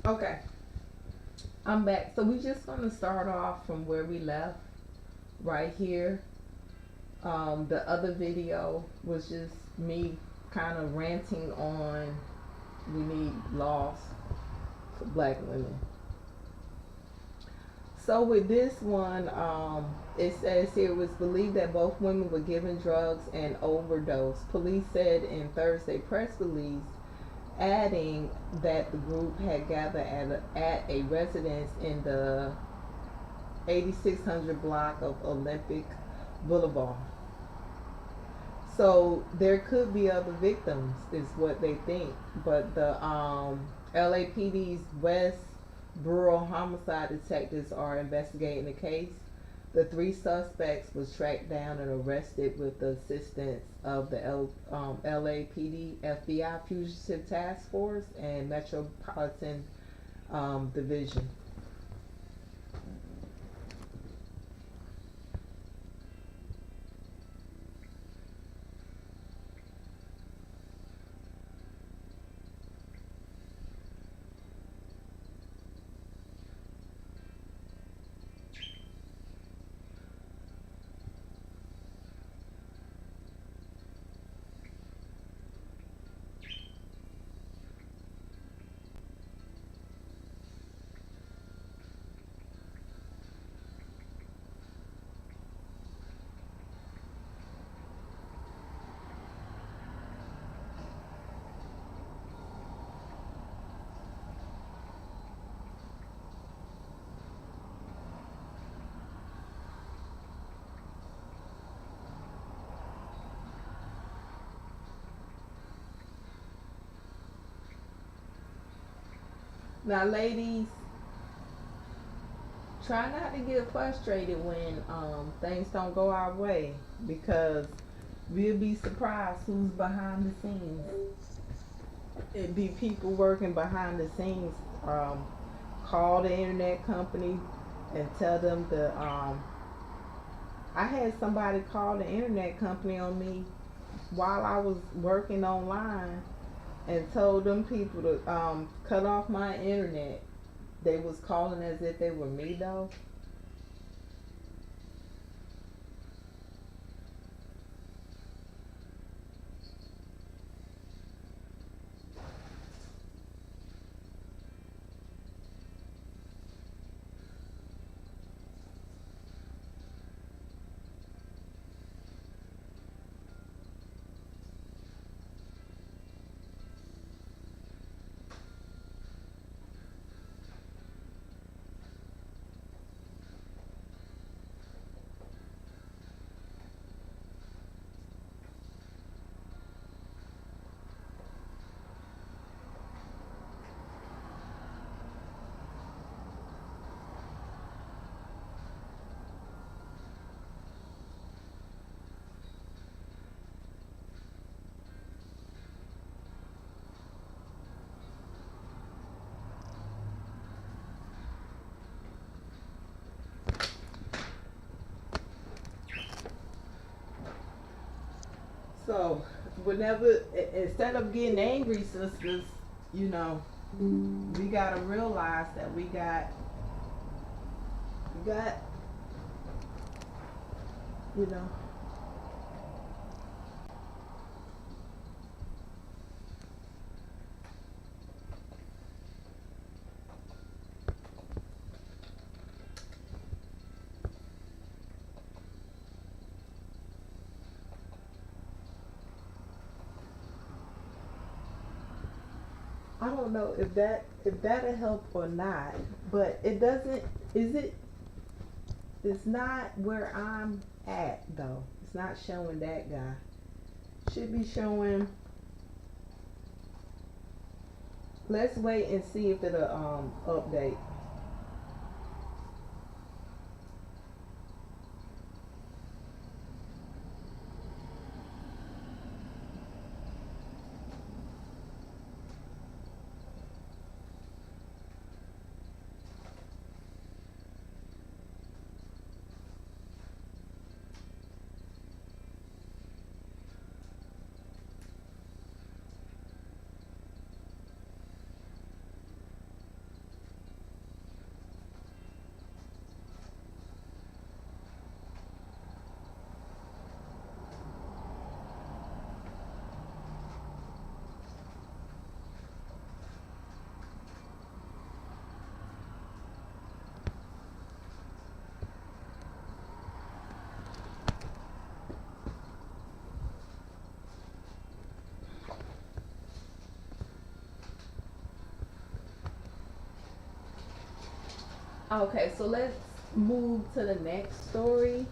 Okay, I'm back. So we're just gonna start off from where we left, right here. The other video was just me kind of ranting on we need laws for black women. So with this one, it says here it was believed that both women were given drugs and overdose. Police said in Thursday press release, adding that the group had gathered at a residence in the 8600 block of Olympic Boulevard. So there could be other victims, is what they think. But the LAPD's West Bureau homicide detectives are investigating the case. The three suspects was tracked down and arrested with the assistance of the LAPD, FBI Fugitive Task Force, and Metropolitan Division. Now, ladies, try not to get frustrated when things don't go our way, because we'll be surprised who's behind the scenes. It be people working behind the scenes. Call the internet company and tell them to. I had somebody call the internet company on me while I was working online and told them people to cut off my internet. They was calling as if they were me though. So whenever, instead of getting angry, sisters, you know, we gotta realize that we got, you know. I don't know if that'll help or not, but it doesn't. Is it? It's not where I'm at though. It's not showing that guy. Should be showing. Let's wait and see if it'll update. Okay, so let's move to the next story.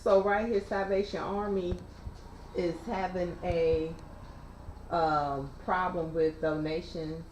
So right here, Salvation Army is having a problem with donations.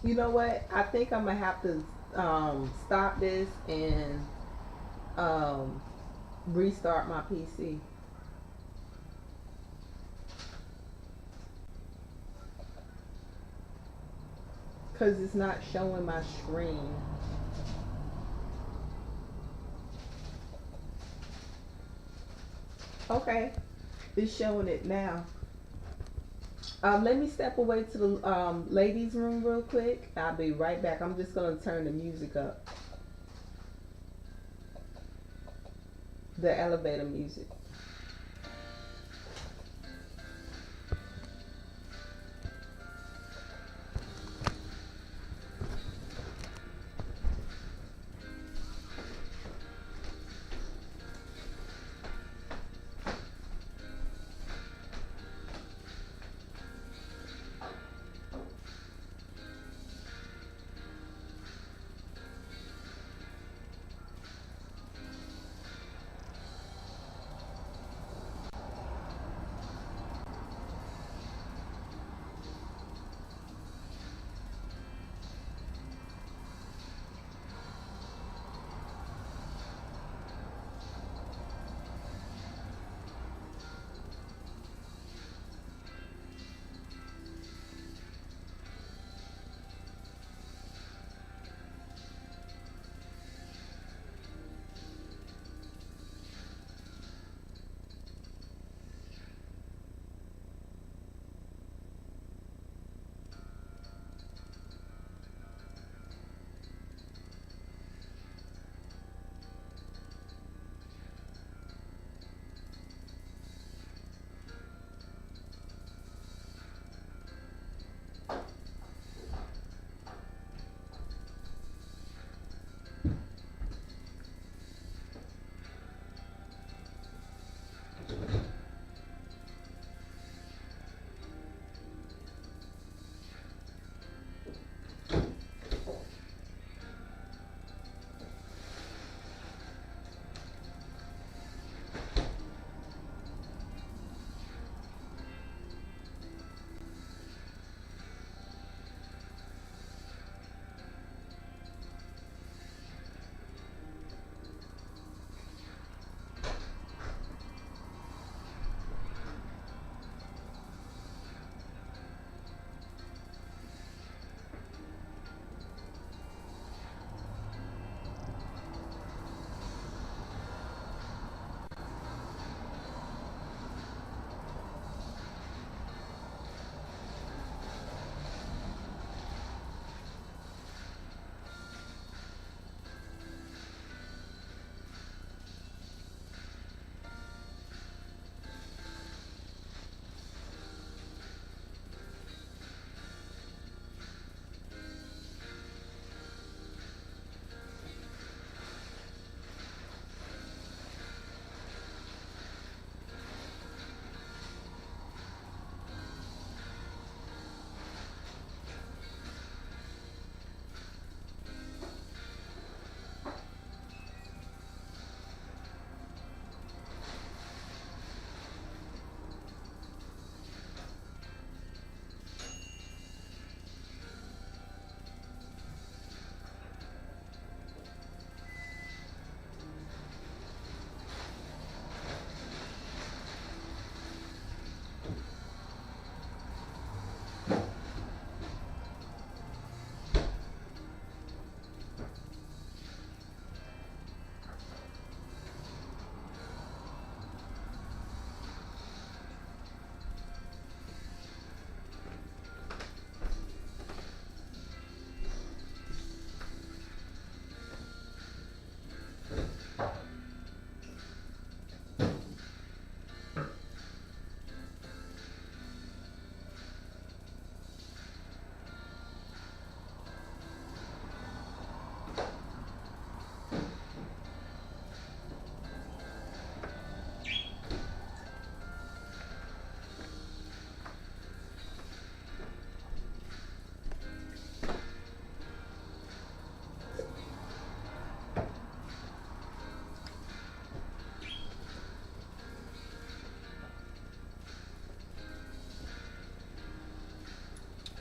You know what? I think I'm gonna have to stop this and um, restart my PC because it's not showing my screen. Okay, it's showing it now. Let me step away to the ladies' room real quick. I'll be right back. I'm just gonna turn the music up, the elevator music.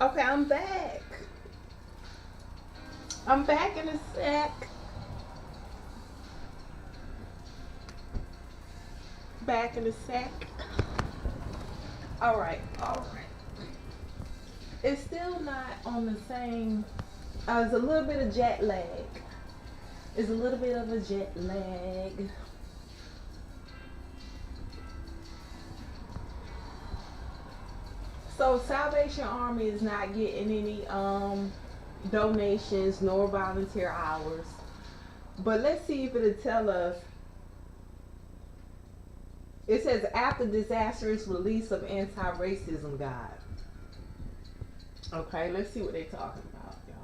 Okay, I'm back. I'm back in a sec. Back in a sec. All right, all right. It's still not on the same. It's a little bit of jet lag. It's a little bit of a jet lag. So Salvation Army is not getting any donations nor volunteer hours. But let's see if it'll tell us. It says after disastrous release of anti-racism guide. Okay, let's see what they're talking about, y'all.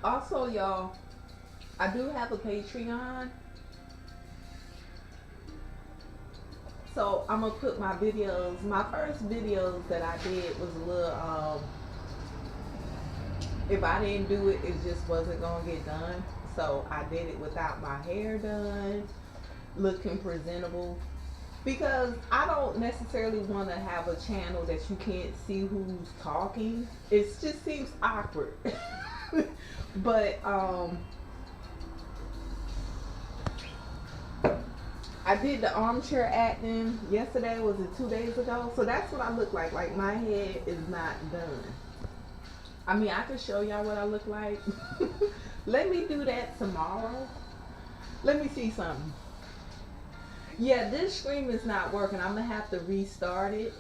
Also, y'all, I do have a Patreon. So I'm gonna put my videos. My first videos that I did was a little if I didn't do it, it just wasn't gonna get done. So I did it without my hair done, looking presentable. Because I don't necessarily want to have a channel that you can't see who's talking. It just seems awkward. But I did the armchair acting yesterday. Was it 2 days ago? So that's what I look like. Like my head is not done. I mean, I can show y'all what I look like. Let me do that tomorrow. Let me see something. Yeah, this stream is not working. I'm gonna have to restart it.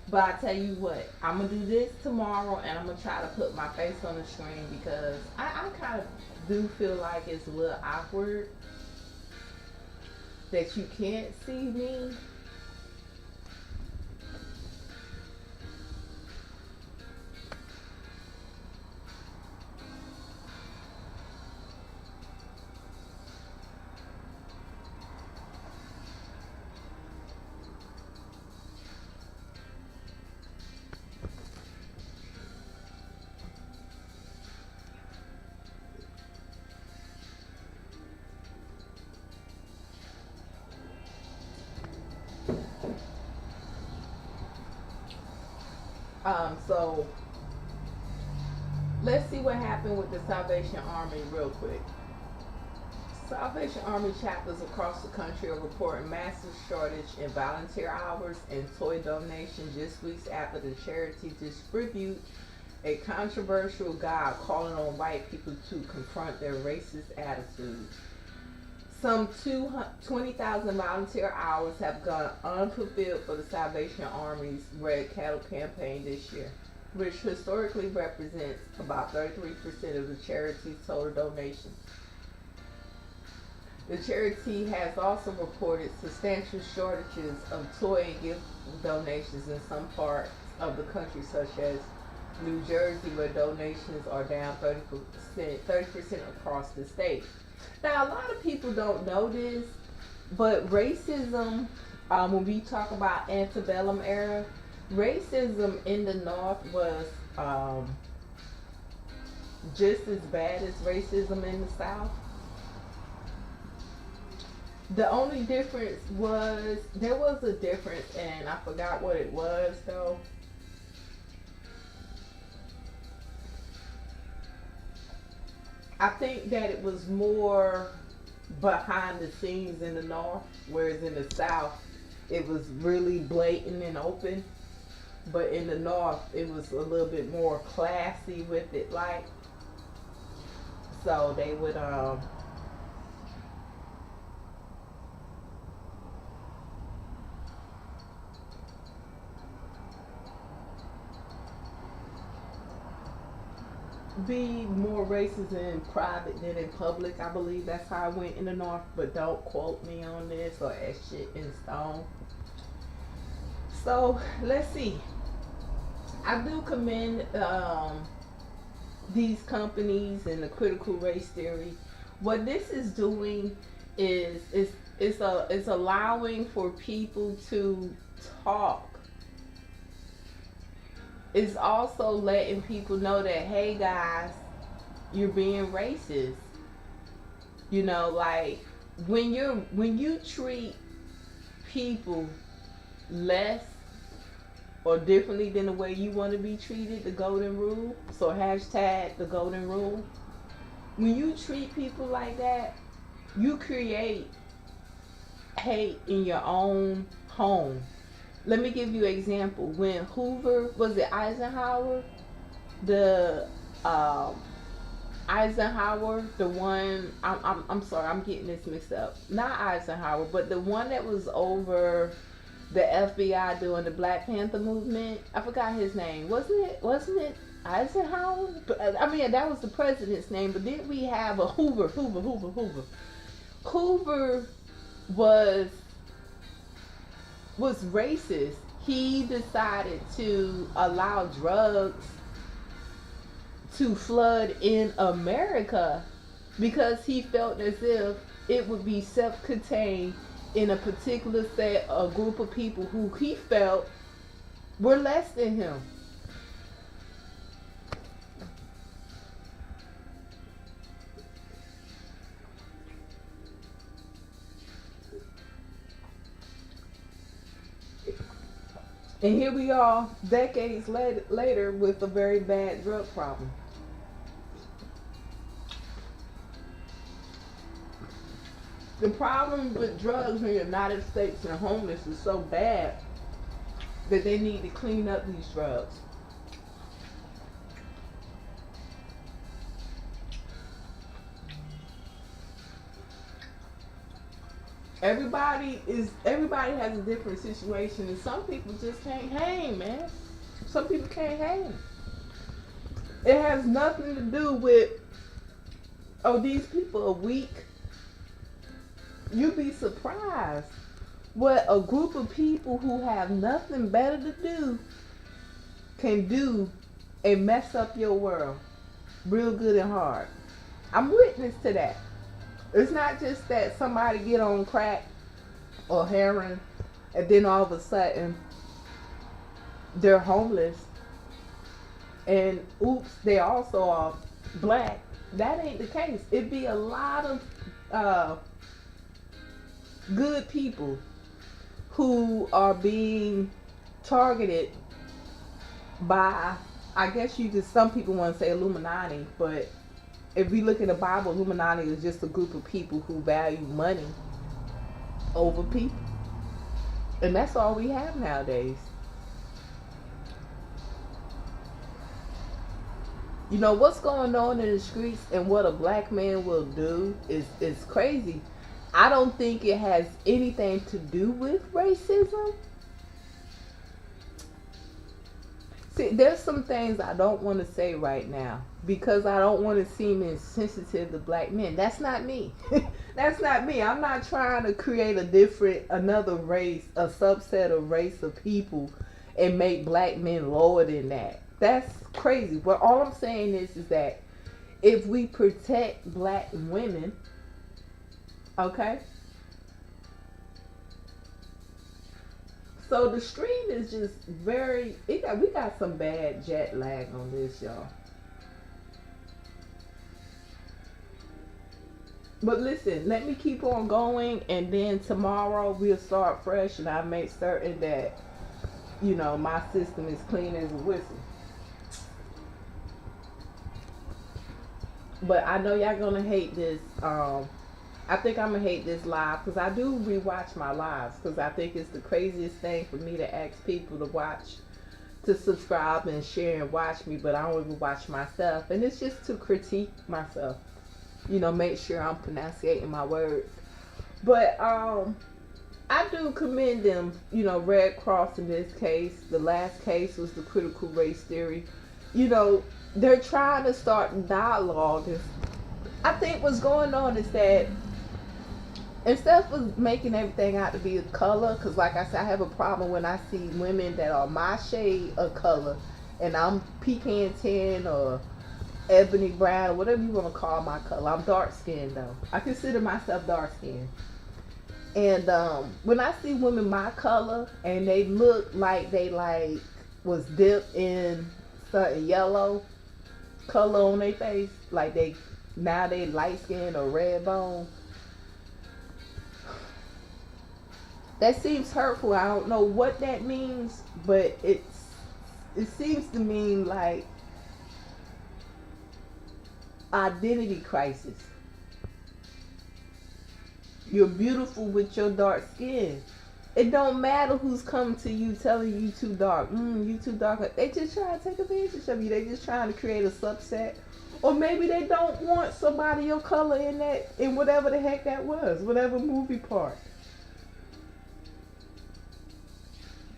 But I tell you what, I'm gonna do this tomorrow, and I'm gonna try to put my face on the screen because I kind of do feel like it's a little awkward that you can't see me. So let's see what happened with the Salvation Army real quick. Salvation Army chapters across the country are reporting massive shortage in volunteer hours and toy donations just weeks after the charity distribute a controversial guide calling on white people to confront their racist attitudes. Some 20,000 volunteer hours have gone unfulfilled for the Salvation Army's Red Cattle campaign this year, which historically represents about 33% of the charity's total donations. The charity has also reported substantial shortages of toy and gift donations in some parts of the country, such as New Jersey, where donations are down 30% across the state. Now, a lot of people don't know this, but racism, when we talk about antebellum era, racism in the North was just as bad as racism in the South. The only difference was, there was a difference, and I forgot what it was though. I think that it was more behind the scenes in the North, whereas in the South, it was really blatant and open. But in the North, it was a little bit more classy with it, like. So they would, be more racist in private than in public. I believe that's how I went in the North, but don't quote me on this or etch shit in stone. So let's see. I do commend these companies and the critical race theory, what this is doing is it's allowing for people to talk. It's also letting people know that, hey guys, you're being racist. You know, like when you treat people less or differently than the way you want to be treated, the golden rule. So hashtag the golden rule. When you treat people like that, you create hate in your own home. Let me give you an example. When Hoover, was it Eisenhower? The Eisenhower, the one, I'm sorry, I'm getting this mixed up. Not Eisenhower, but the one that was over the FBI during the Black Panther movement. I forgot his name. Wasn't it Eisenhower? I mean, that was the president's name, but didn't we have a Hoover? Hoover was racist. He decided to allow drugs to flood in America because he felt as if it would be self-contained in a particular set, a group of people who he felt were less than him. And here we are, decades later, with a very bad drug problem. The problem with drugs in the United States and homeless is so bad that they need to clean up these drugs. Everybody has a different situation, and some people just can't hang, man. Some people can't hang. It has nothing to do with, oh, these people are weak. You'd be surprised what a group of people who have nothing better to do can do and mess up your world real good and hard. I'm witness to that. It's not just that somebody get on crack or heroin and then all of a sudden they're homeless and oops, they also are black. That ain't the case. It'd be a lot of good people who are being targeted by, I guess you could, some people want to say Illuminati, but if we look in the Bible, Illuminati is just a group of people who value money over people. And that's all we have nowadays. You know, what's going on in the streets and what a black man will do is crazy. I don't think it has anything to do with racism. See, there's some things I don't want to say right now because I don't want to seem insensitive to black men. That's not me. That's not me. I'm not trying to create another race, a subset of race of people and make black men lower than that. That's crazy. But all I'm saying is that if we protect black women, okay? So the stream is just we got some bad jet lag on this, y'all. But listen, let me keep on going, and then tomorrow we'll start fresh, and I'll make certain that, you know, my system is clean as a whistle. But I know y'all gonna hate this. I think I'm gonna hate this live because I do rewatch my lives because I think it's the craziest thing for me to ask people to watch, to subscribe and share and watch me, but I don't even watch myself, and it's just to critique myself, you know, make sure I'm pronunciating my words. But I do commend them, you know, Red Cross in this case. The last case was the critical race theory. You know, they're trying to start dialogue. I think what's going on is that instead of making everything out to be a color, because like I said, I have a problem when I see women that are my shade of color and I'm pecan tan or ebony brown, whatever you want to call my color. I'm dark skinned though. I consider myself dark skinned. And when I see women my color and they look like they like was dipped in certain yellow color on their face, like they light skinned or red bone, that seems hurtful. I don't know what that means, but it seems to mean like identity crisis. You're beautiful with your dark skin. It don't matter who's coming to you telling you too dark. You too dark. They just trying to take advantage of you. They just trying to create a subset. Or maybe they don't want somebody your color in whatever the heck that was, whatever movie part.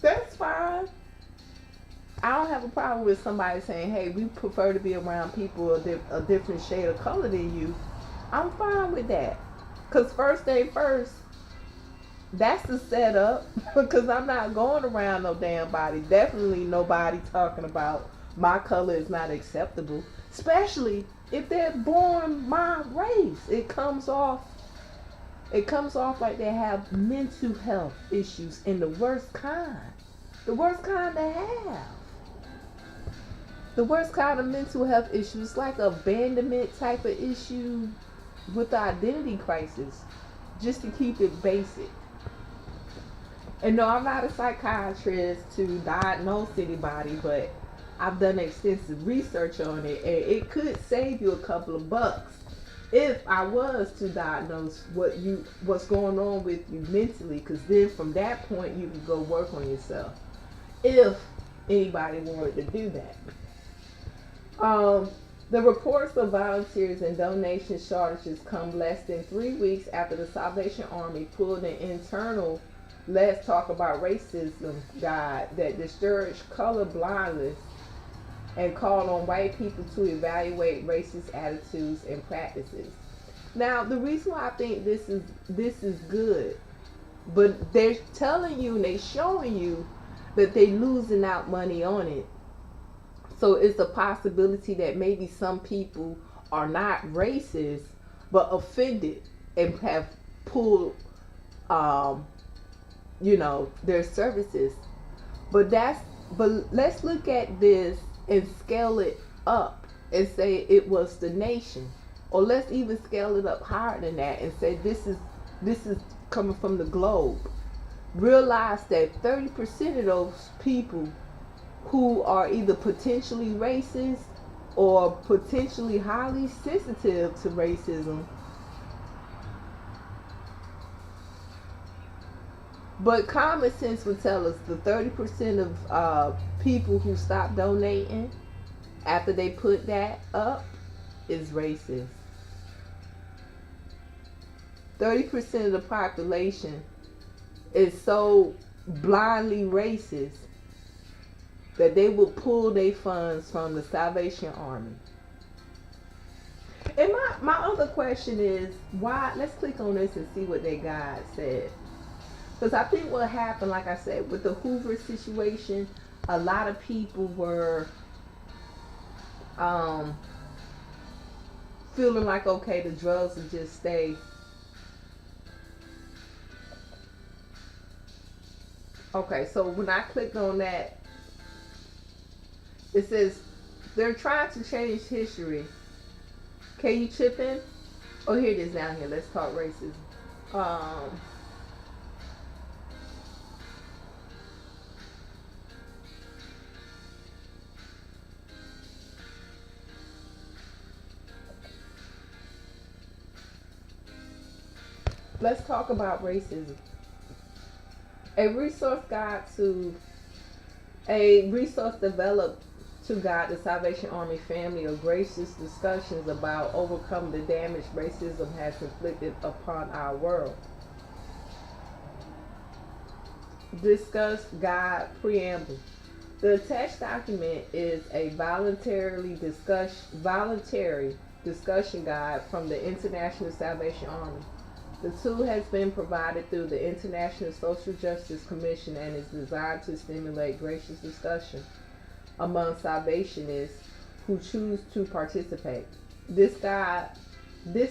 That's fine. I don't have a problem with somebody saying, hey, we prefer to be around people a different shade of color than you. I'm fine with that. Because first thing first, that's the setup. Because I'm not going around no damn body. Definitely nobody talking about my color is not acceptable. Especially if they're born my race. It comes off like they have mental health issues in the worst kind. The worst kind to have. The worst kind of mental health issues, like abandonment type of issue with the identity crisis, just to keep it basic. And no, I'm not a psychiatrist to diagnose anybody, but I've done extensive research on it, and it could save you a couple of bucks if I was to diagnose what's going on with you mentally, because then from that point you can go work on yourself if anybody wanted to do that. The reports of volunteers and donation shortages come less than 3 weeks after the Salvation Army pulled an internal Let's Talk About Racism guide that discouraged color blindness and called on white people to evaluate racist attitudes and practices. Now, the reason why I think this is good, but they're telling you and they're showing you that they're losing out money on it. So it's a possibility that maybe some people are not racist, but offended and have pulled, their services. But let's look at this and scale it up and say it was the nation, or let's even scale it up higher than that and say this is coming from the globe. Realize that 30% of those people who are either potentially racist or potentially highly sensitive to racism, but common sense would tell us the 30% of people who stop donating after they put that up is racist. 30% of the population is so blindly racist that they will pull their funds from the Salvation Army. And my other question is, why? Let's click on this and see what their guide said. Because I think what happened, like I said, with the Hoover situation, a lot of people were feeling like, okay, the drugs will just stay. Okay, so when I clicked on that, it says they're trying to change history. Can you chip in? Oh, here it is down here. Let's talk racism. Let's talk about racism. A resource developed to guide the Salvation Army family of gracious discussions about overcoming the damage racism has inflicted upon our world. Discuss guide preamble. The attached document is a voluntary discussion guide from the International Salvation Army. The tool has been provided through the International Social Justice Commission and is designed to stimulate gracious discussion among Salvationists who choose to participate. This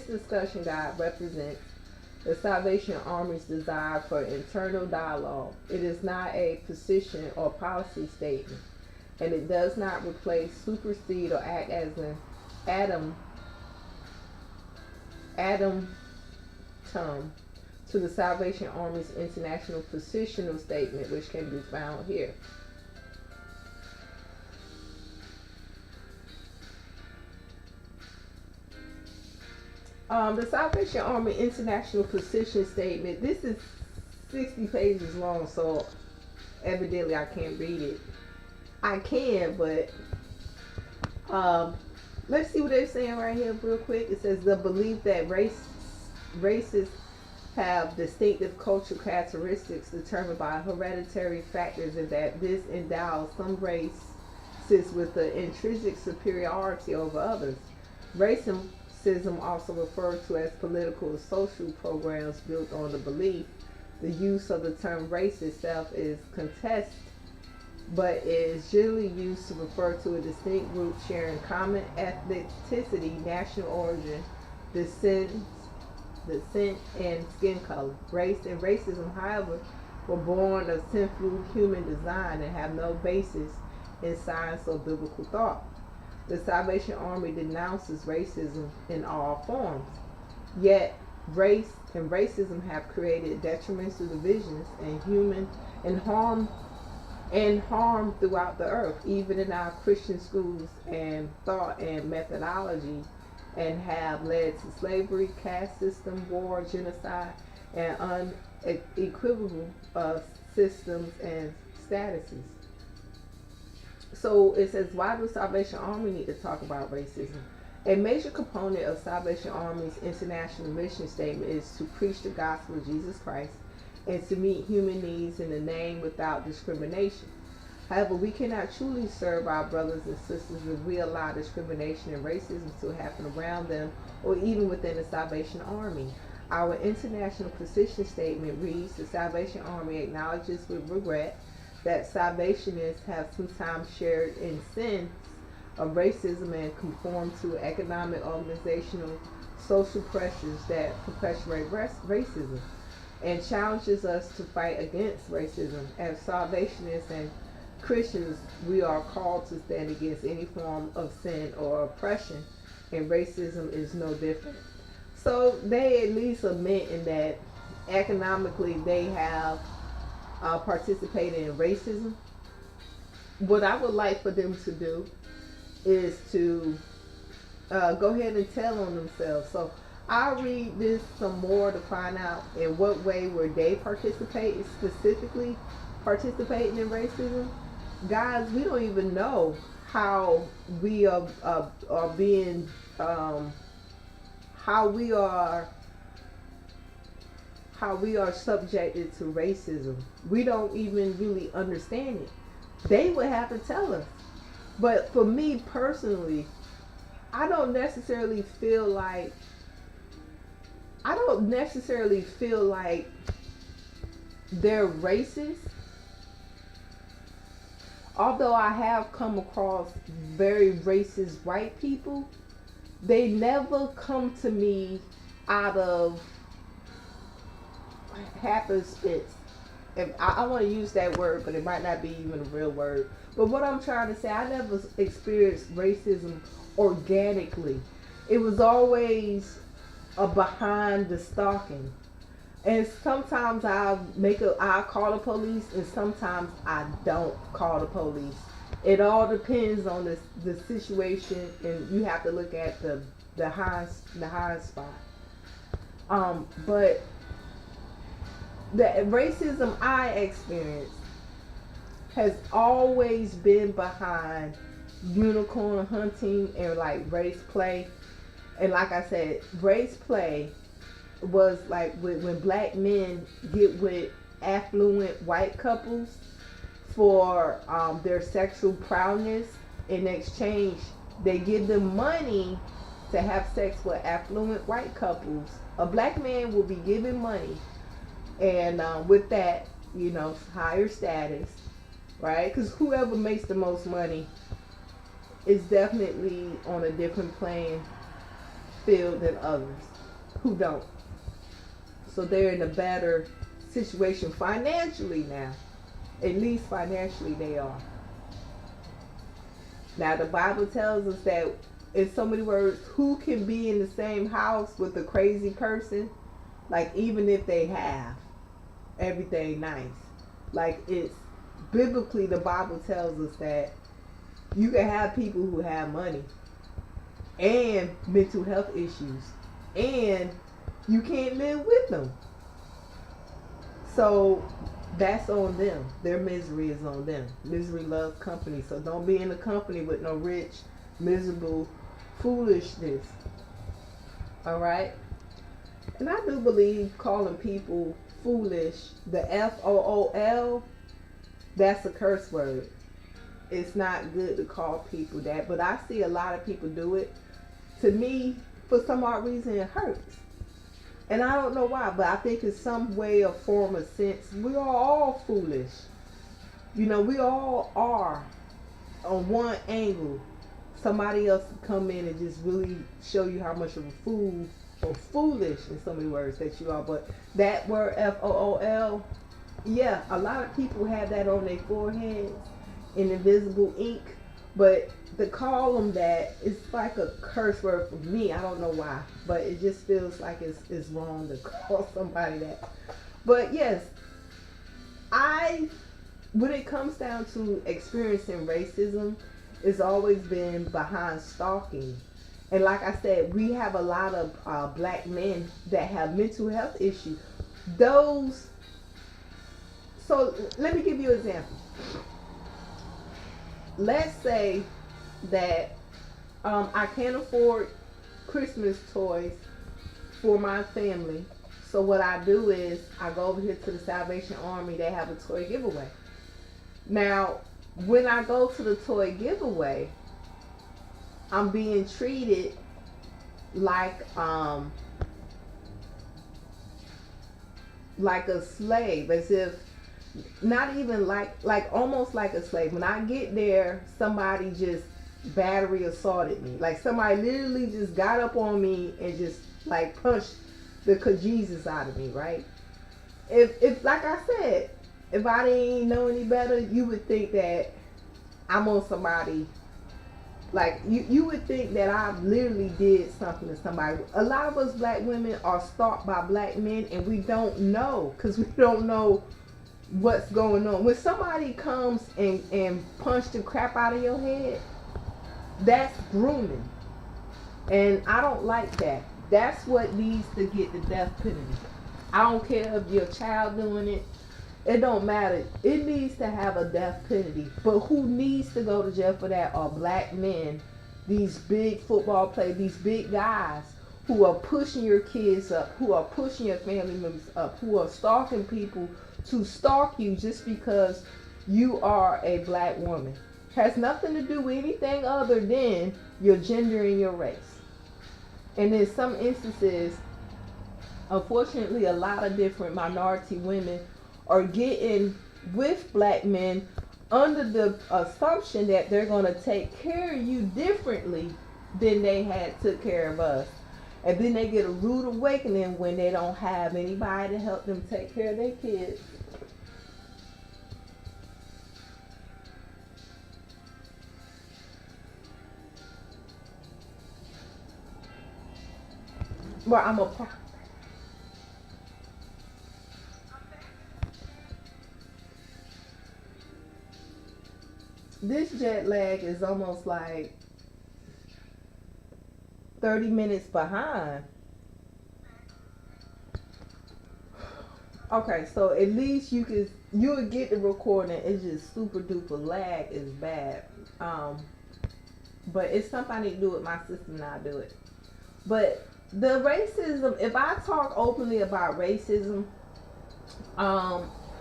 discussion guide represents the Salvation Army's desire for internal dialogue. It is not a position or policy statement, and it does not replace, supersede, or act as an addendum to the Salvation Army's international positional statement, which can be found here. The Salvation Army International Position Statement, this is 60 pages long, so evidently I can't read it. I can, but let's see what they're saying right here real quick. It says the belief that races have distinctive cultural characteristics determined by hereditary factors, and that this endows some races with the intrinsic superiority over others. Racism also referred to as political or social programs built on the belief. The use of the term race itself is contested, but is generally used to refer to a distinct group sharing common ethnicity, national origin, descent, and skin color. Race and racism, however, were born of sinful human design and have no basis in science or biblical thought. The Salvation Army denounces racism in all forms. Yet, race and racism have created detrimental divisions and harm throughout the earth, even in our Christian schools and thought and methodology, and have led to slavery, caste system, war, genocide, and unequivocal systems and statuses. So it says, why does Salvation Army need to talk about racism? A major component of Salvation Army's international mission statement is to preach the gospel of Jesus Christ and to meet human needs in the name without discrimination. However, we cannot truly serve our brothers and sisters if we allow discrimination and racism to happen around them or even within the Salvation Army. Our international position statement reads, the Salvation Army acknowledges with regret that Salvationists have sometimes shared in sins of racism and conform to economic, organizational, social pressures that perpetuate racism, and challenges us to fight against racism. As Salvationists and Christians, we are called to stand against any form of sin or oppression, and racism is no different. So they at least admit in that economically they have participated in racism. What I would like for them to do is to go ahead and tell on themselves. So I'll read this some more to find out in what way were they specifically participating in racism. Guys, we don't even know how we are being how we are subjected to racism. We don't even really understand it. They would have to tell us. But for me personally, I don't necessarily feel like they're racist. Although I have come across very racist white people, they never come to me out of happenstance. If I want to use that word, but it might not be even a real word. But what I'm trying to say, I never experienced racism organically. It was always a behind the stalking. And sometimes I'll call the police, and sometimes I don't call the police. It all depends on the situation, and you have to look at the high spot. But the racism I experienced has always been behind unicorn hunting and like race play. And like I said, race play was like when black men get with affluent white couples for their sexual prowess. In exchange, they give them money to have sex with affluent white couples. A black man will be given money, and with that, higher status, right? Because whoever makes the most money is definitely on a different playing field than others who don't. So they're in a better situation financially now. At least financially they are. Now the Bible tells us that, in so many words, who can be in the same house with a crazy person? Like, even if they have everything nice. Like, it's biblically, the Bible tells us that you can have people who have money and mental health issues, and you can't live with them. So that's on them. Their misery is on them. Misery loves company. So don't be in a company with no rich, miserable foolishness. All right? And I do believe calling people foolish, the FOOL, that's a curse word. It's not good to call people that, but I see a lot of people do it. To me, for some odd reason, it hurts. And I don't know why, but I think it's some way or form of sense. We are all foolish. You know, we all are on one angle. Somebody else come in and just really show you how much of a fool or foolish, in so many words, that you are. But that word FOOL, yeah, a lot of people have that on their foreheads in invisible ink. But to call them that, it's like a curse word for me. I don't know why, but it just feels like it's wrong to call somebody that. But yes, when it comes down to experiencing racism, it's always been behind stalking. And like I said, we have a lot of black men that have mental health issues. So let me give you an example. Let's say that I can't afford Christmas toys for my family. So what I do is I go over here to the Salvation Army. They have a toy giveaway. Now, when I go to the toy giveaway, I'm being treated like a slave, as if not even like almost like a slave. When I get there, somebody just battery assaulted me. Like somebody literally just got up on me and just like punched the Jesus out of me, right? If like I said, if I didn't know any better, you would think that I'm on somebody. Like you would think that I literally did something to somebody. A lot of us black women are stalked by black men, and we don't know, because we don't know what's going on. When somebody comes and punch the crap out of your head, that's grooming, and I don't like that. That's what needs to get the death penalty. I don't care if your child doing it. It don't matter. It needs to have a death penalty. But who needs to go to jail for that are black men, these big football players, these big guys who are pushing your kids up, who are pushing your family members up, who are stalking people to stalk you just because you are a black woman. Has nothing to do with anything other than your gender and your race. And in some instances, unfortunately, a lot of different minority women are getting with black men under the assumption that they're going to take care of you differently than they had took care of us. And then they get a rude awakening when they don't have anybody to help them take care of their kids. Well, I'm a this jet lag is almost like 30 minutes behind. Okay, so at least you'll get the recording. It's just super duper lag is bad. But it's something I need to do with my system, and I'll do it. But the racism, if I talk openly about racism,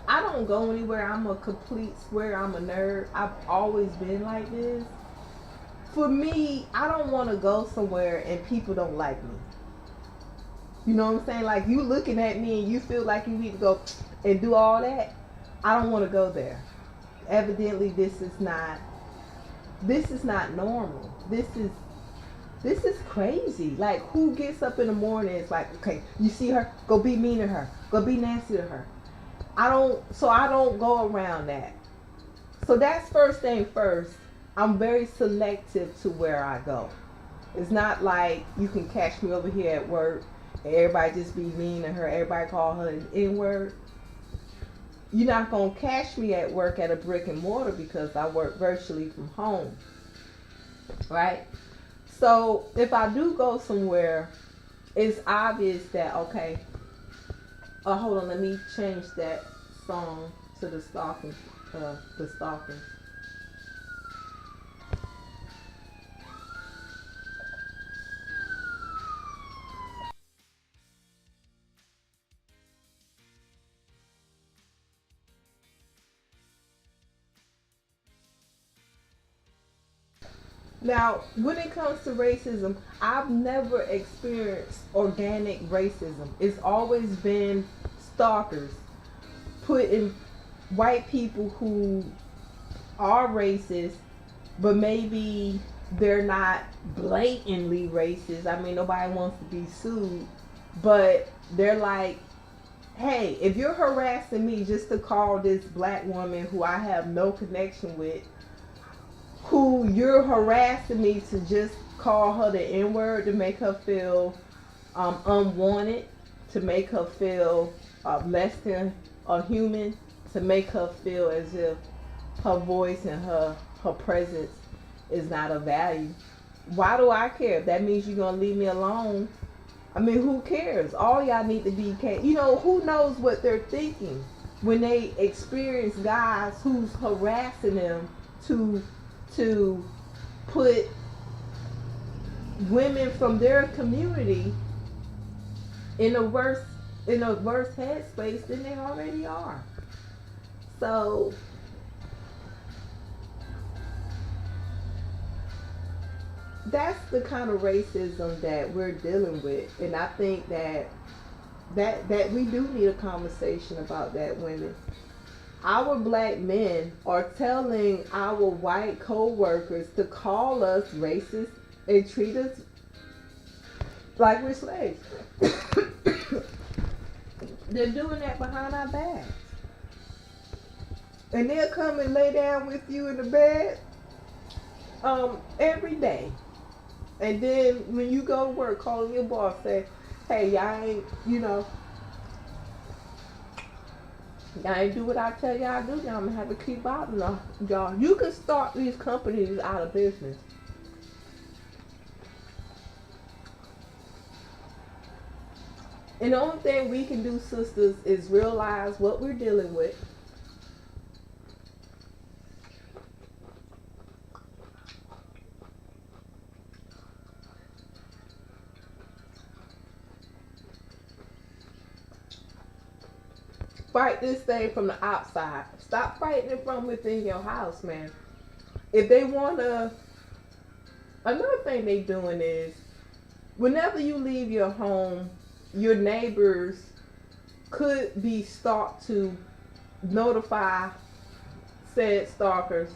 I don't go anywhere. I'm a complete square. I'm a nerd. I've always been like this. For me, I don't want to go somewhere and people don't like me. You know what I'm saying? Like, you looking at me and you feel like you need to go and do all that. I don't want to go there. Evidently, this is not this is not normal. This is crazy. Like, who gets up in the morning? It's like, okay, you see her, go be mean to her, go be nasty to her. I don't go around that. So that's first thing first. I'm very selective to where I go. It's not like you can catch me over here at work and everybody just be mean to her. Everybody call her an N-word. You're not going to catch me at work at a brick and mortar because I work virtually from home. Right? So if I do go somewhere, it's obvious that, okay, hold on, let me change that song to the stalking. The stalking. Now, when it comes to racism, I've never experienced organic racism. It's always been stalkers putting white people who are racist, but maybe they're not blatantly racist. I mean, nobody wants to be sued, but they're like, hey, if you're harassing me just to call this black woman who I have no connection with, who you're harassing me to just call her the N-word to make her feel unwanted, to make her feel less than a human, to make her feel as if her voice and her presence is not of value. Why do I care? If that means you're going to leave me alone, I mean, who cares? All y'all need to be, who knows what they're thinking when they experience guys who's harassing them to put women from their community in a worse headspace than they already are. So that's the kind of racism that we're dealing with, and I think that we do need a conversation about that, women. Our black men are telling our white co-workers to call us racist and treat us like we're slaves. They're doing that behind our backs. And they'll come and lay down with you in the bed every day. And then when you go to work, calling your boss, say, hey, y'all ain't, y'all ain't do what I tell y'all to do. Y'all gonna have to keep out of y'all. You can start these companies out of business. And the only thing we can do, sisters, is realize what we're dealing with. Fight this thing from the outside. Stop fighting it from within your house, man. If they wanna, another thing they doing is, whenever you leave your home, your neighbors could be stalked to notify said stalkers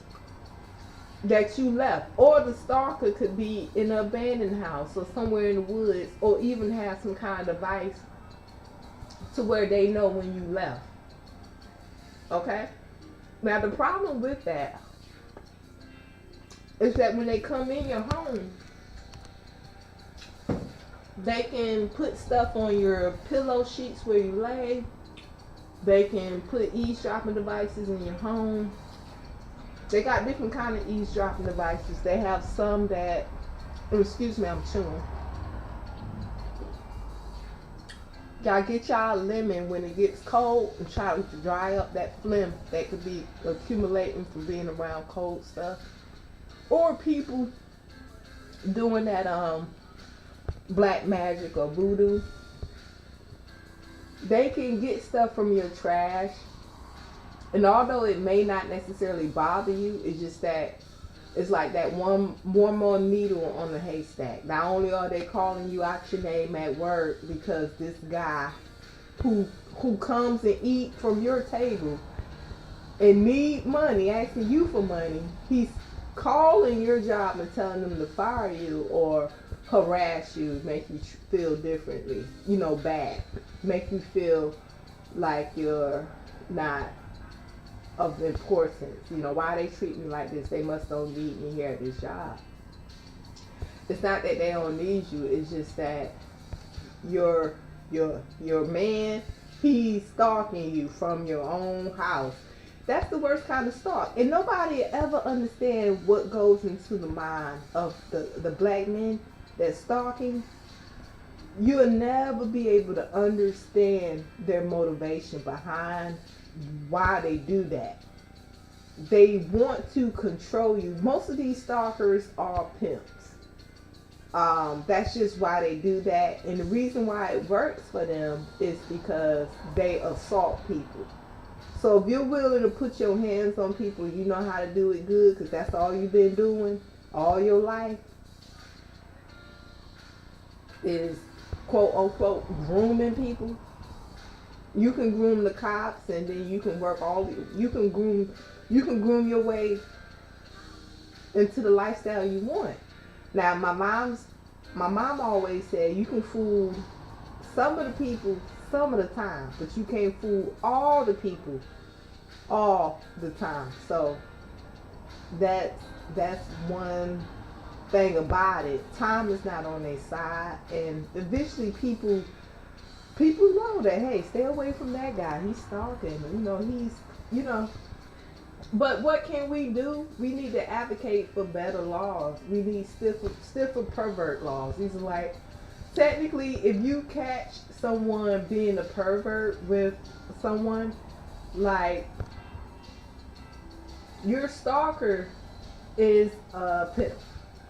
that you left. Or the stalker could be in an abandoned house or somewhere in the woods, or even have some kind of device to where they know when you left. Okay? Now the problem with that is that when they come in your home, they can put stuff on your pillow sheets where you lay. They can put eavesdropping devices in your home. They got different kind of eavesdropping devices. They have some that, excuse me, I'm chewing. Y'all get y'all a lemon when it gets cold and try to dry up that phlegm that could be accumulating from being around cold stuff. Or people doing that black magic or voodoo. They can get stuff from your trash, and although it may not necessarily bother you, it's just that it's like that one more needle on the haystack. Not only are they calling you out your name at work because this guy who comes and eat from your table and need money, asking you for money, he's calling your job and telling them to fire you or harass you, make you feel differently, bad, make you feel like you're not of importance. Why they treat me like this? They must don't need me here at this job. It's not that they don't need you. It's just that your man, he's stalking you from your own house. That's the worst kind of stalk. And nobody ever understand what goes into the mind of the black men that's stalking. You'll never be able to understand their motivation behind why they do that. They want to control you. Most of these stalkers are pimps. That's just why they do that. And the reason why it works for them is because they assault people. So if you're willing to put your hands on people, you know how to do it good because that's all you've been doing all your life is quote unquote grooming people. You can groom the cops and then you can you can groom your way into the lifestyle you want. Now my mom always said you can fool some of the people some of the time, but you can't fool all the people all the time. So that's one thing about it. Time is not on their side, and eventually people know that, hey, stay away from that guy. He's stalking. But what can we do? We need to advocate for better laws. We need stiffer pervert laws. These are like, technically, if you catch someone being a pervert with someone, like, your stalker is a pimp,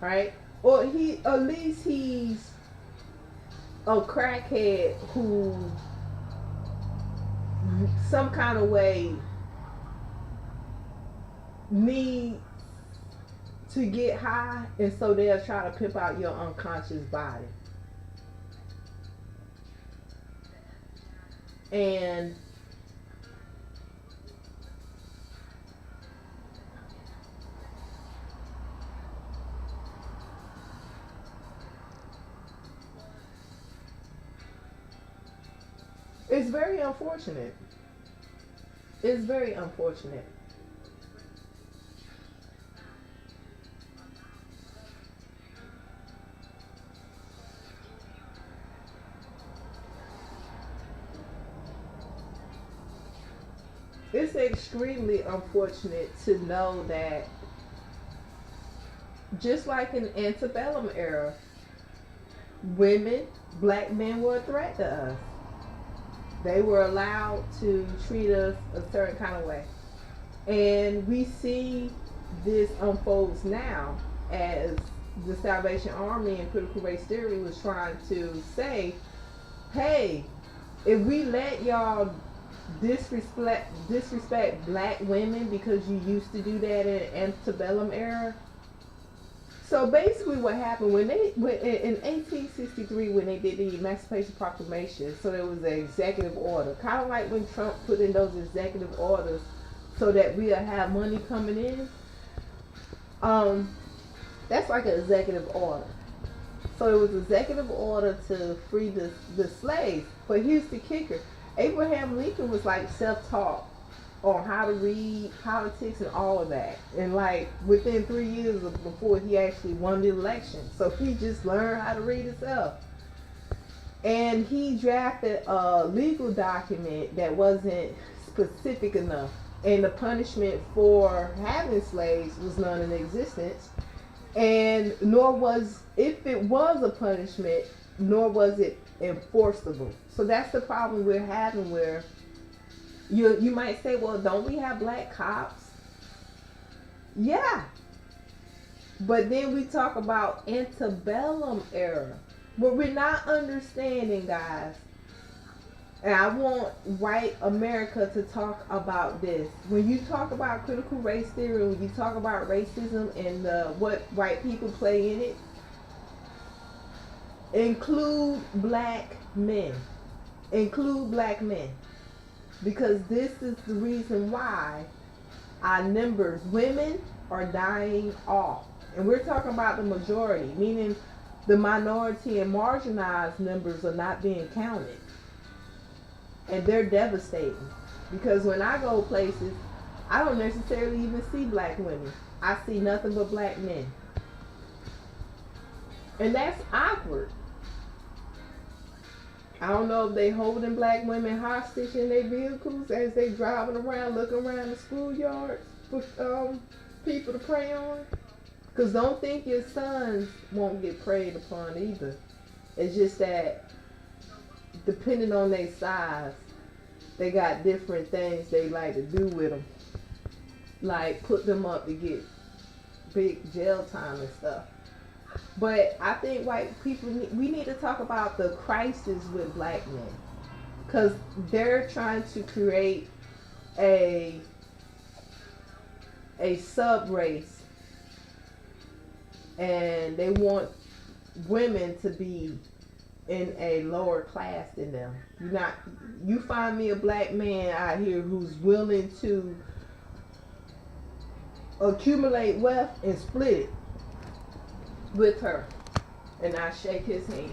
right? Or at least he's a crackhead who some kind of way need to get high, and so they'll try to pimp out your unconscious body. And it's very unfortunate. It's very unfortunate. It's extremely unfortunate to know that just like in antebellum era, black men were a threat to us. They were allowed to treat us a certain kind of way. And we see this unfolds now as the Salvation Army and critical race theory was trying to say, hey, if we let y'all disrespect black women because you used to do that in antebellum era. So basically what happened in 1863 when they did the Emancipation Proclamation, so there was an executive order, kind of like when Trump put in those executive orders so that we'll have money coming in. That's like an executive order. So it was an executive order to free the slaves. But here's the kicker. Abraham Lincoln was like self-taught on how to read, politics, and all of that. And like within 3 years before he actually won the election. So he just learned how to read himself. And he drafted a legal document that wasn't specific enough. And the punishment for having slaves was none in existence. And nor was, if it was a punishment, nor was it enforceable. So that's the problem we're having, where you might say, well, don't we have black cops? Yeah. But then we talk about antebellum era. But we're not understanding, guys. And I want white America to talk about this. When you talk about critical race theory, when you talk about racism and what white people play in it, include black men. Include black men. Because this is the reason why our numbers, women, are dying off. And we're talking about the majority, meaning the minority and marginalized members are not being counted. And they're devastating. Because when I go places, I don't necessarily even see black women. I see nothing but black men. And that's awkward. I don't know if they holding black women hostage in their vehicles as they driving around, looking around the schoolyards for people to prey on. Because don't think your sons won't get preyed upon either. It's just that depending on their size, they got different things they like to do with them. Like put them up to get big jail time and stuff. But I think white people, we need to talk about the crisis with black men. Because they're trying to create a sub-race. And they want women to be in a lower class than them. You find me a black man out here who's willing to accumulate wealth and split it with her, and I shake his hand.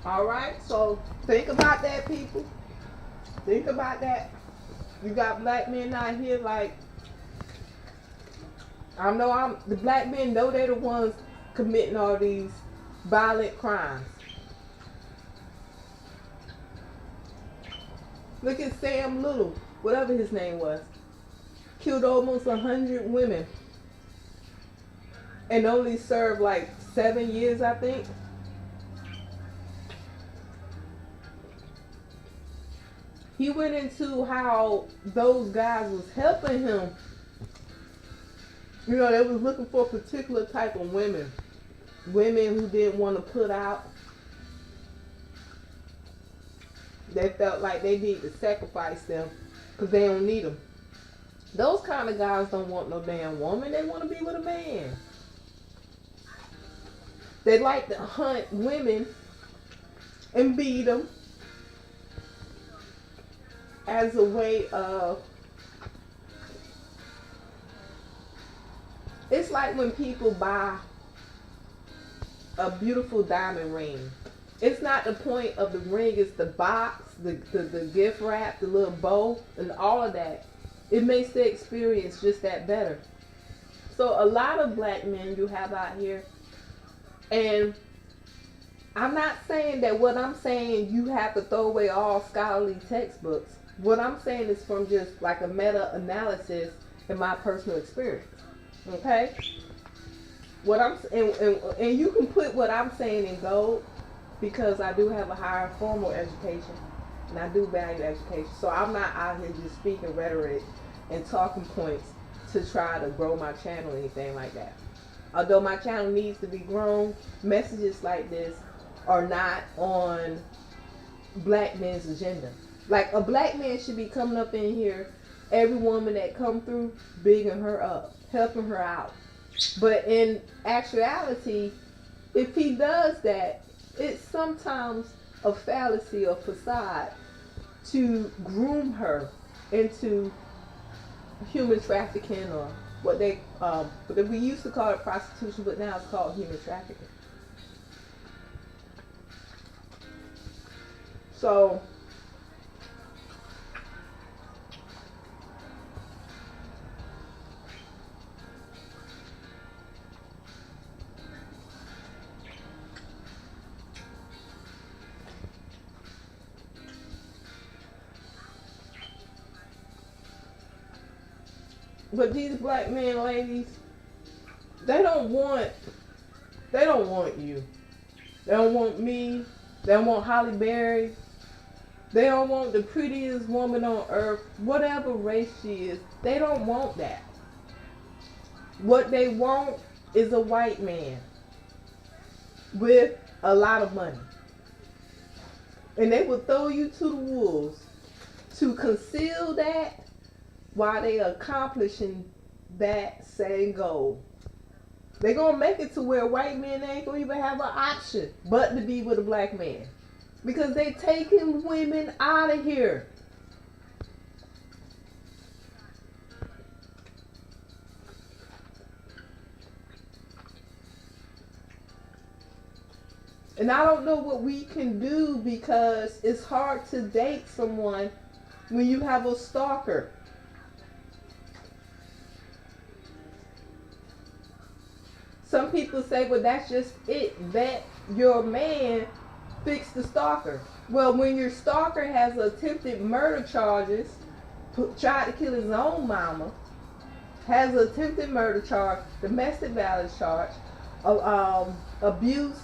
All right, so think about that, people. Think about that. You got black men out here like, the black men know they're the ones committing all these violent crimes. Look at Sam Little, whatever his name was. Killed almost 100 women. And only served like 7 years, I think. He went into how those guys was helping him. You know, they was looking for a particular type of women. Women who didn't want to put out. They felt like they need to sacrifice them because they don't need them. Those kind of guys don't want no damn woman. They want to be with a man. They like to hunt women and beat them as a way of, it's like when people buy a beautiful diamond ring. It's not the point of the ring, it's the box, the gift wrap, the little bow, and all of that. It makes the experience just that better. So a lot of black men you have out here, and I'm not saying that what I'm saying you have to throw away all scholarly textbooks. What I'm saying is from just like a meta-analysis in my personal experience. Okay? What I'm and you can put what I'm saying in gold because I do have a higher formal education and I do value education. So I'm not out here just speaking rhetoric and talking points to try to grow my channel or anything like that. Although my channel needs to be grown, messages like this are not on black men's agenda. Like a black man should be coming up in here, every woman that come through, bigging her up, helping her out. But in actuality, if he does that, it's sometimes a fallacy or facade to groom her into human trafficking, or what they, we used to call it prostitution, but now it's called human trafficking. So, but these black men, ladies, they don't want you. They don't want me. They don't want Holly Berry. They don't want the prettiest woman on earth, whatever race she is. They don't want that. What they want is a white man with a lot of money. And they will throw you to the wolves to conceal that while they accomplishing that same goal. They're going to make it to where white men ain't going to even have an option but to be with a black man. Because they taking women out of here. And I don't know what we can do, because it's hard to date someone when you have a stalker. Some people say, well, that's just it. That your man fixed the stalker. Well, when your stalker has attempted murder charges, tried to kill his own mama, has attempted murder charge, domestic violence charge, abuse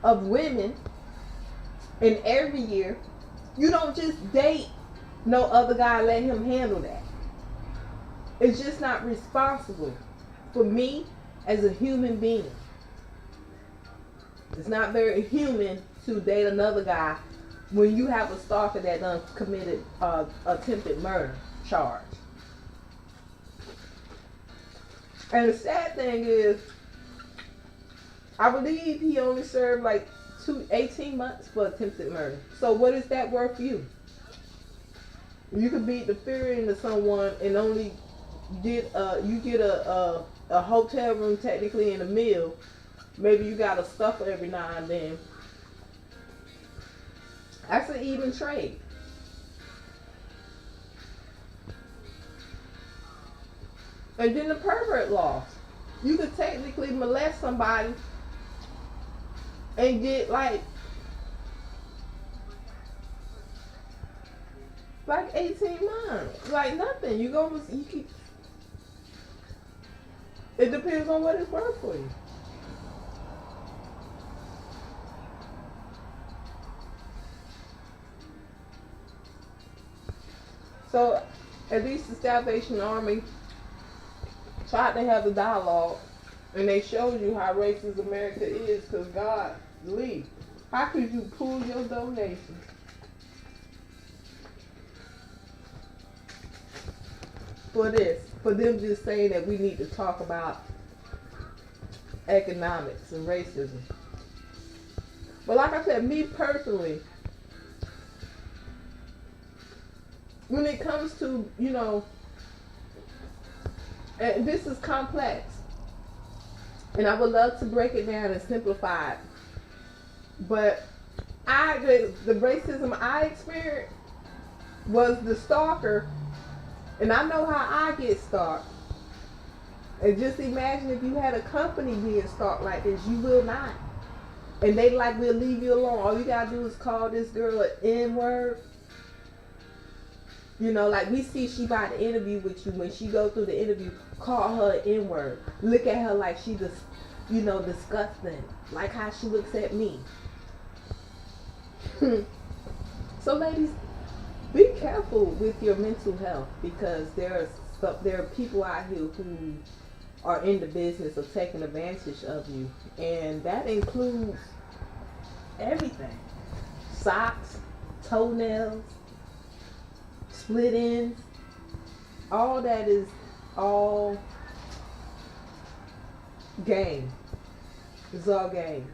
of women, and every year, you don't just date no other guy and let him handle that. It's just not responsible for me as a human being. It's not very human to date another guy when you have a stalker that done committed attempted murder charge. And the sad thing is, I believe he only served like 18 months for attempted murder. So what is that worth you? You could beat the fear into someone and only get you get a hotel room technically and a meal. Maybe you got a stuffer every now and then. That's an even trade. And then the pervert laws. You could technically molest somebody and get like 18 months. Like nothing. You keep. It depends on what it's worth for you. So at least the Salvation Army tried to have the dialogue, and they showed you how racist America is, because God, Lee, how could you pull your donation for this? For them just saying that we need to talk about economics and racism. But like I said, me personally, when it comes to, and this is complex, and I would love to break it down and simplify it, but the racism I experienced was the stalker, and I know how I get stalked. And just imagine if you had a company being stalked like this, you will not. And they will leave you alone. All you gotta do is call this girl an N-word. We see she about to interview with you. When she go through the interview, call her an N-word. Look at her like she just, disgusting. Like how she looks at me. So ladies, be careful with your mental health, because there are people out here who are in the business of taking advantage of you. And that includes everything. Socks, toenails, split ends, all that is all game. It's all game.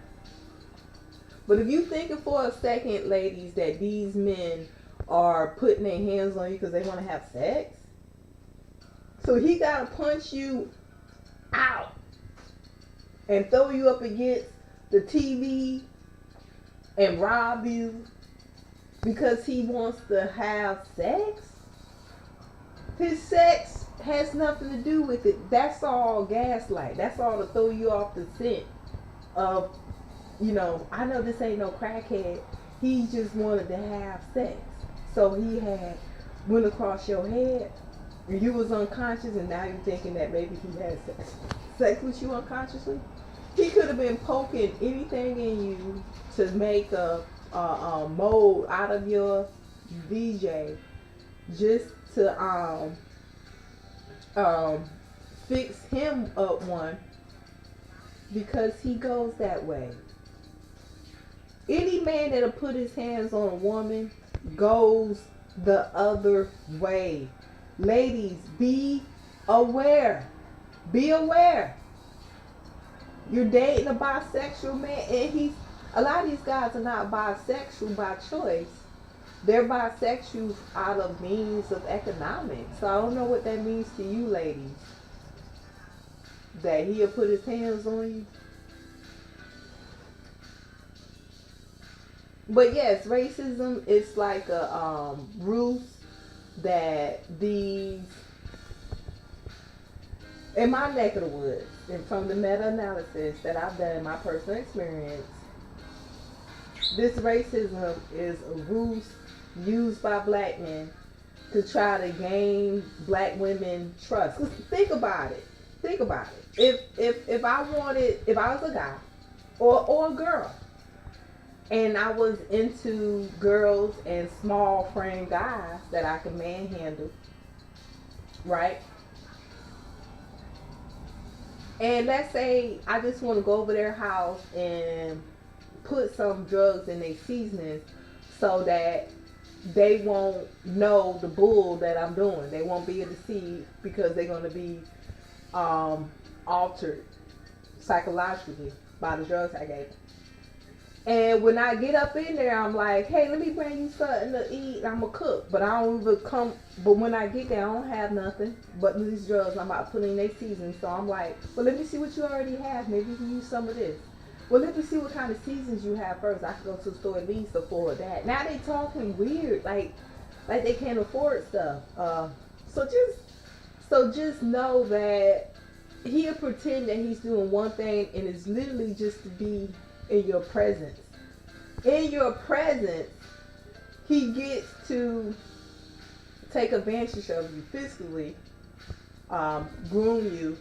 But if you thinking for a second, ladies, that these men are putting their hands on you because they want to have sex, so he gotta punch you out and throw you up against the TV and rob you because he wants to have sex? His sex has nothing to do with it. That's all gaslight. That's all to throw you off the scent of, I know this ain't no crackhead. He just wanted to have sex. So he went across your head, and you was unconscious, and now you're thinking that maybe he had sex with you unconsciously. He could have been poking anything in you to make a mold out of your VJ, just to fix him up one, because he goes that way. Any man that'll put his hands on a woman goes the other way. Ladies, be aware. Be aware. You're dating a bisexual man, and a lot of these guys are not bisexual by choice. They're bisexual out of means of economics. So I don't know what that means to you ladies. That he'll put his hands on you. But yes, racism is like a ruse that these, in my neck of the woods, and from the meta-analysis that I've done in my personal experience, this racism is a ruse used by black men to try to gain black women trust. 'Cause think about it. Think about it. If I was a guy or a girl, and I was into girls and small frame guys that I could manhandle, right? And let's say I just want to go over their house and put some drugs in their seasonings so that they won't know the bull that I'm doing. They won't be deceived because they're going to be altered psychologically by the drugs I gave them. And when I get up in there, I'm like, hey, let me bring you something to eat. I'm a cook, but I don't even come. But when I get there, I don't have nothing but these drugs I'm about to put in their season. So I'm like, well, let me see what you already have. Maybe you can use some of this. Well, let me see what kind of seasons you have first. I can go to the store at least afford that. Now they talking weird, like they can't afford stuff. So just know that he'll pretend that he's doing one thing, and it's literally just to be in your presence. In your presence, he gets to take advantage of you physically, groom you,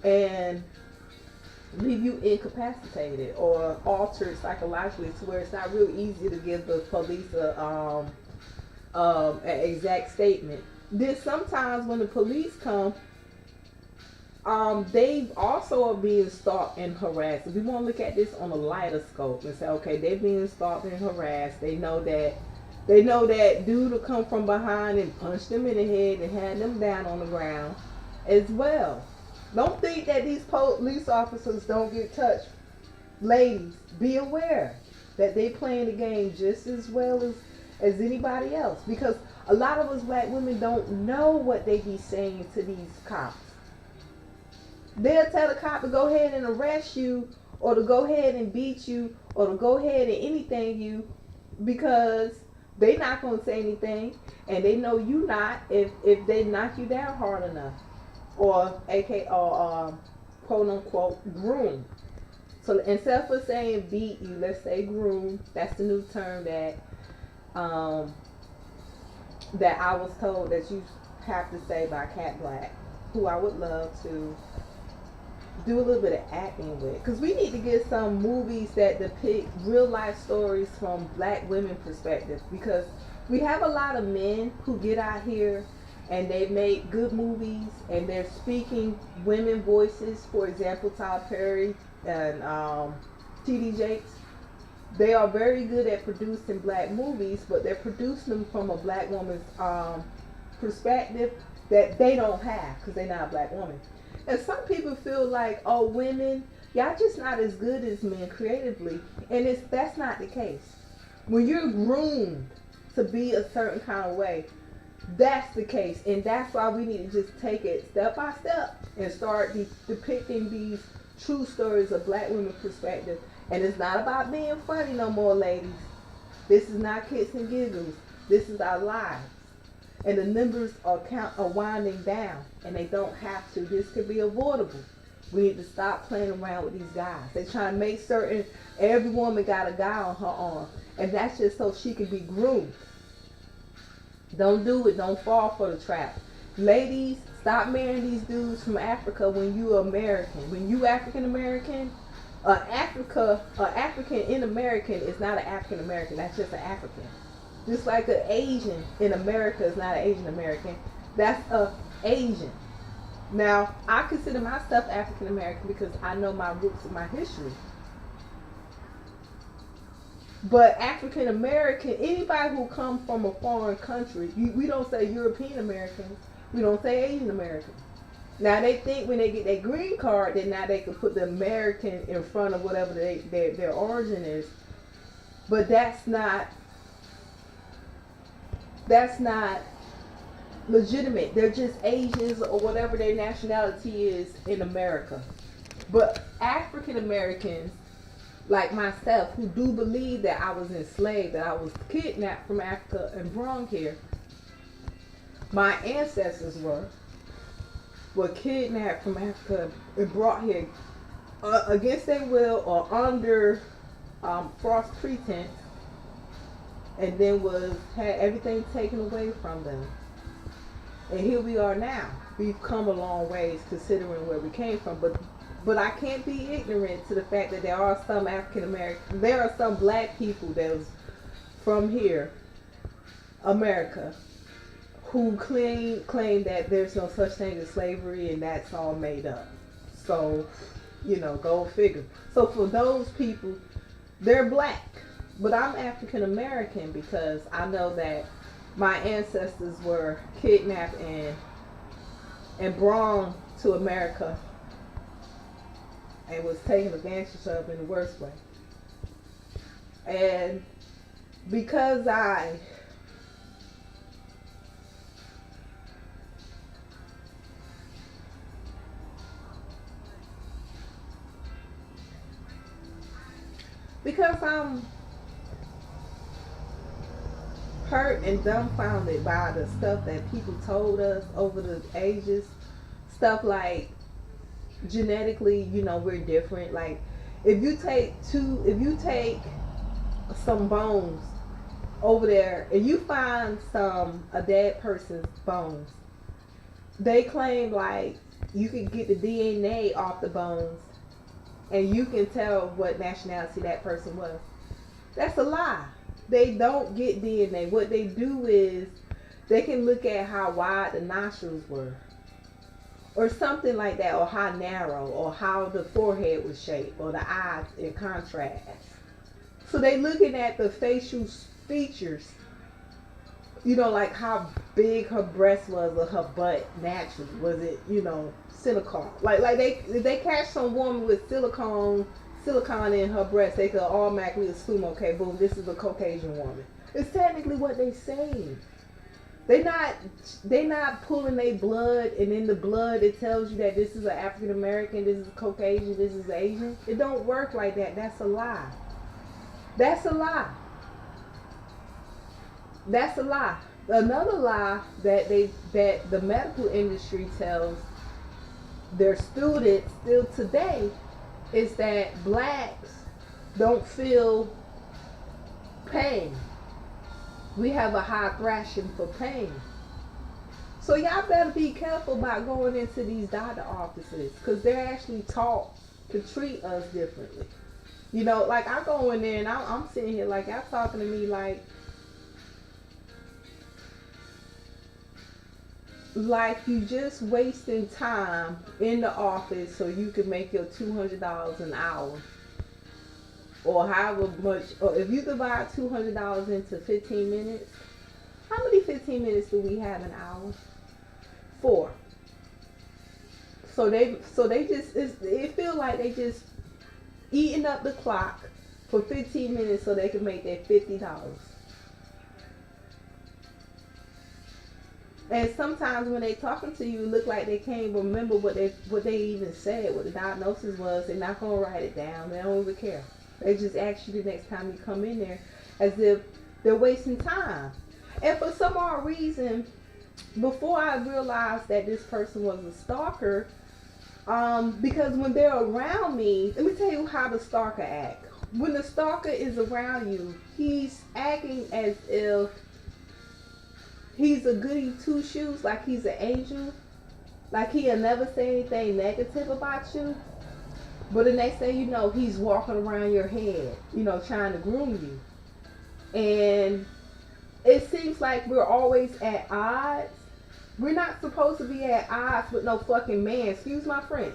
and leave you incapacitated or altered psychologically to where it's not real easy to give the police an exact statement. Then sometimes when the police come, they also are being stalked and harassed. We want to look at this on a lighter scope and say, okay, they're being stalked and harassed. They know that dude will come from behind and punch them in the head and have them down on the ground as well. Don't think that these police officers don't get touched. Ladies, be aware that they playing the game just as well as anybody else, because a lot of us black women don't know what they be saying to these cops. They'll tell the cop to go ahead and arrest you, or to go ahead and beat you, or to go ahead and anything you, because they not going to say anything, and they know you not if they knock you down hard enough, or quote unquote groom. So instead of saying beat you, let's say groom. That's the new term that that I was told that you have to say by Cat Black, who I would love to do a little bit of acting with, because we need to get some movies that depict real life stories from black women perspective, because we have a lot of men who get out here and they make good movies and they're speaking women voices. For example, Tyler Perry and TD Jakes. They are very good at producing black movies, but they're producing them from a black woman's perspective that they don't have because they're not a black woman. And some people feel like, oh, women, y'all just not as good as men creatively. And that's not the case. When you're groomed to be a certain kind of way, that's the case. And that's why we need to just take it step by step and start depicting these true stories of black women perspective. And it's not about being funny no more, ladies. This is not kits and giggles. This is our lives. And the numbers are winding down, and they don't have to. This could be avoidable. We need to stop playing around with these guys. They trying to make certain every woman got a guy on her arm, and that's just so she can be groomed. Don't do it. Don't fall for the trap. Ladies, stop marrying these dudes from Africa when you American. When you African American, African in American is not an African American. That's just an African. Just like an Asian in America is not an Asian American. That's a Asian. Now, I consider myself African American because I know my roots and my history. But African American, anybody who comes from a foreign country, we don't say European Americans. We don't say Asian Americans. Now they think when they get their green card, that now they can put the American in front of whatever their origin is. But that's not legitimate. They're just Asians or whatever their nationality is in America. But African Americans, like myself, who do believe that I was enslaved, that I was kidnapped from Africa and brought here, my ancestors were kidnapped from Africa and brought here against their will or under false pretense, and then had everything taken away from them. And here we are now. We've come a long ways considering where we came from, but I can't be ignorant to the fact that there are some African American, there are some black people that was from here, America, who claim that there's no such thing as slavery and that's all made up. So, go figure. So for those people, they're black, but I'm African American because I know that my ancestors were kidnapped and brought to America and was taken advantage of in the worst way. And because I'm hurt and dumbfounded by the stuff that people told us over the ages, stuff like genetically, we're different. Like if you take some bones over there and you find a dead person's bones, they claim like you can get the DNA off the bones and you can tell what nationality that person was. That's a lie. They don't get DNA. What they do is they can look at how wide the nostrils were or something like that, or how narrow, or how the forehead was shaped, or the eyes in contrast. So they looking at the facial features, like how big her breast was or her butt naturally. Was it, silicone? Like they catch some woman with silicone in her breast, they could automatically assume, okay, boom, this is a Caucasian woman. It's technically what they say. They not pulling their blood, and in the blood it tells you that this is an African American, this is Caucasian, this is Asian. It don't work like that. That's a lie. That's a lie. That's a lie. Another lie that the medical industry tells their students still today is that blacks don't feel pain. We have a high thrashing for pain. So y'all better be careful about going into these doctor offices, because they're actually taught to treat us differently. Like I go in there and I'm sitting here like y'all talking to me like you just wasting time in the office so you can make your $200 an hour, or however much. Or if you divide $200 into 15 minutes, how many 15 minutes do we have an hour? 4. So they just, it feel like they just eating up the clock for 15 minutes so they can make their $50. And sometimes when they talking to you, it look like they can't remember what they even said, what the diagnosis was. They're not gonna write it down. They don't even care. They just ask you the next time you come in there, as if they're wasting time. And for some odd reason, before I realized that this person was a stalker, because when they're around me, let me tell you how the stalker act. When the stalker is around you, he's acting as if he's a goody two shoes, like he's an angel, like he'll never say anything negative about you. But the next thing you know, he's walking around your head, trying to groom you. And it seems like we're always at odds. We're not supposed to be at odds with no fucking man. Excuse my French.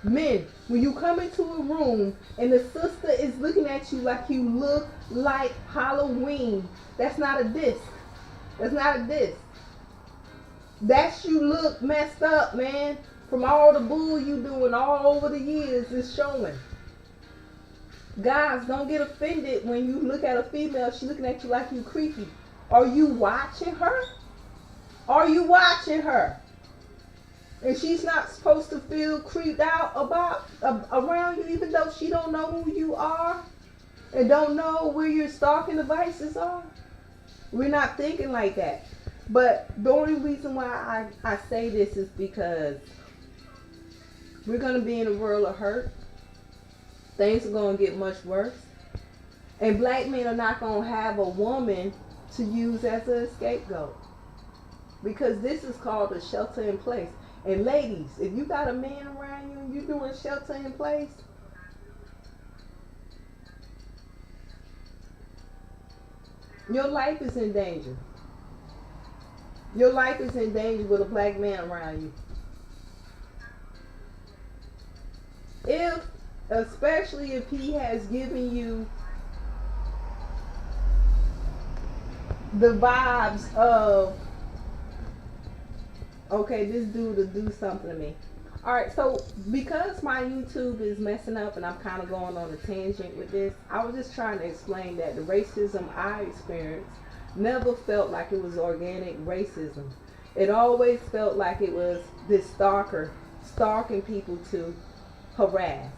Men, when you come into a room and the sister is looking at you like you look like Halloween, that's not a diss. That's not a diss. That's you look messed up, man. From all the bull you doing all over the years is showing. Guys, don't get offended when you look at a female, she looking at you like you creepy. Are you watching her? Are you watching her? And she's not supposed to feel creeped out about around you, even though she don't know who you are and don't know where your stalking devices are. We're not thinking like that. But the only reason why I say this is because we're going to be in a world of hurt. Things are going to get much worse. And black men are not going to have a woman to use as a scapegoat. Because this is called a shelter in place. And ladies, if you got a man around you and you're doing shelter in place, your life is in danger. Your life is in danger with a black man around you. Especially if he has given you the vibes of, okay, this dude will do something to me. Alright, so because my YouTube is messing up and I'm kind of going on a tangent with this, I was just trying to explain that the racism I experienced never felt like it was organic racism. It always felt like it was this stalker stalking people to harass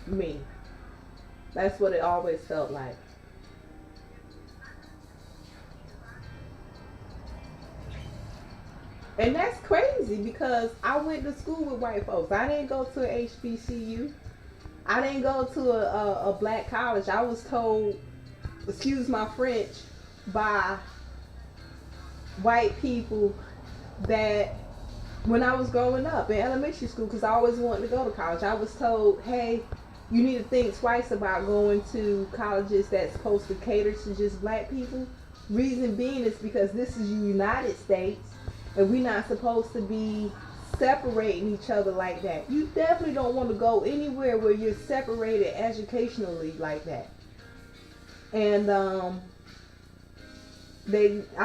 me. That's what it always felt like. And that's crazy because I went to school with white folks. I didn't go to a HBCU. I didn't go to a black college. I was told, excuse my French, by white people that when I was growing up in elementary school, because I always wanted to go to college, I was told, hey, you need to think twice about going to colleges that's supposed to cater to just black people. Reason being is because this is the United States and we're not supposed to be separating each other like that. You definitely don't want to go anywhere where you're separated educationally like that. And I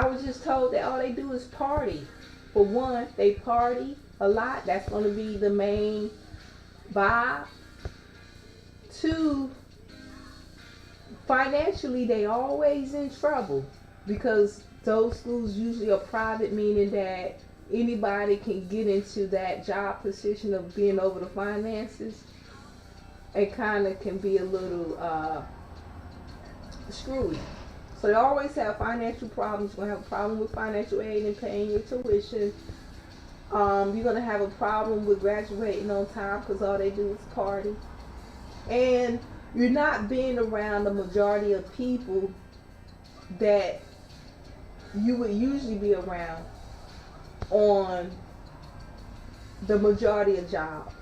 was just told that all they do is party. For one, they party a lot. That's going to be the main vibe. Two, financially, they always in trouble because those schools usually are private, meaning that anybody can get into that job position of being over the finances. It kind of can be a little screwy. So they always have financial problems. You're going to have a problem with financial aid and paying your tuition. You're going to have a problem with graduating on time because all they do is party. And you're not being around the majority of people that you would usually be around on the majority of jobs.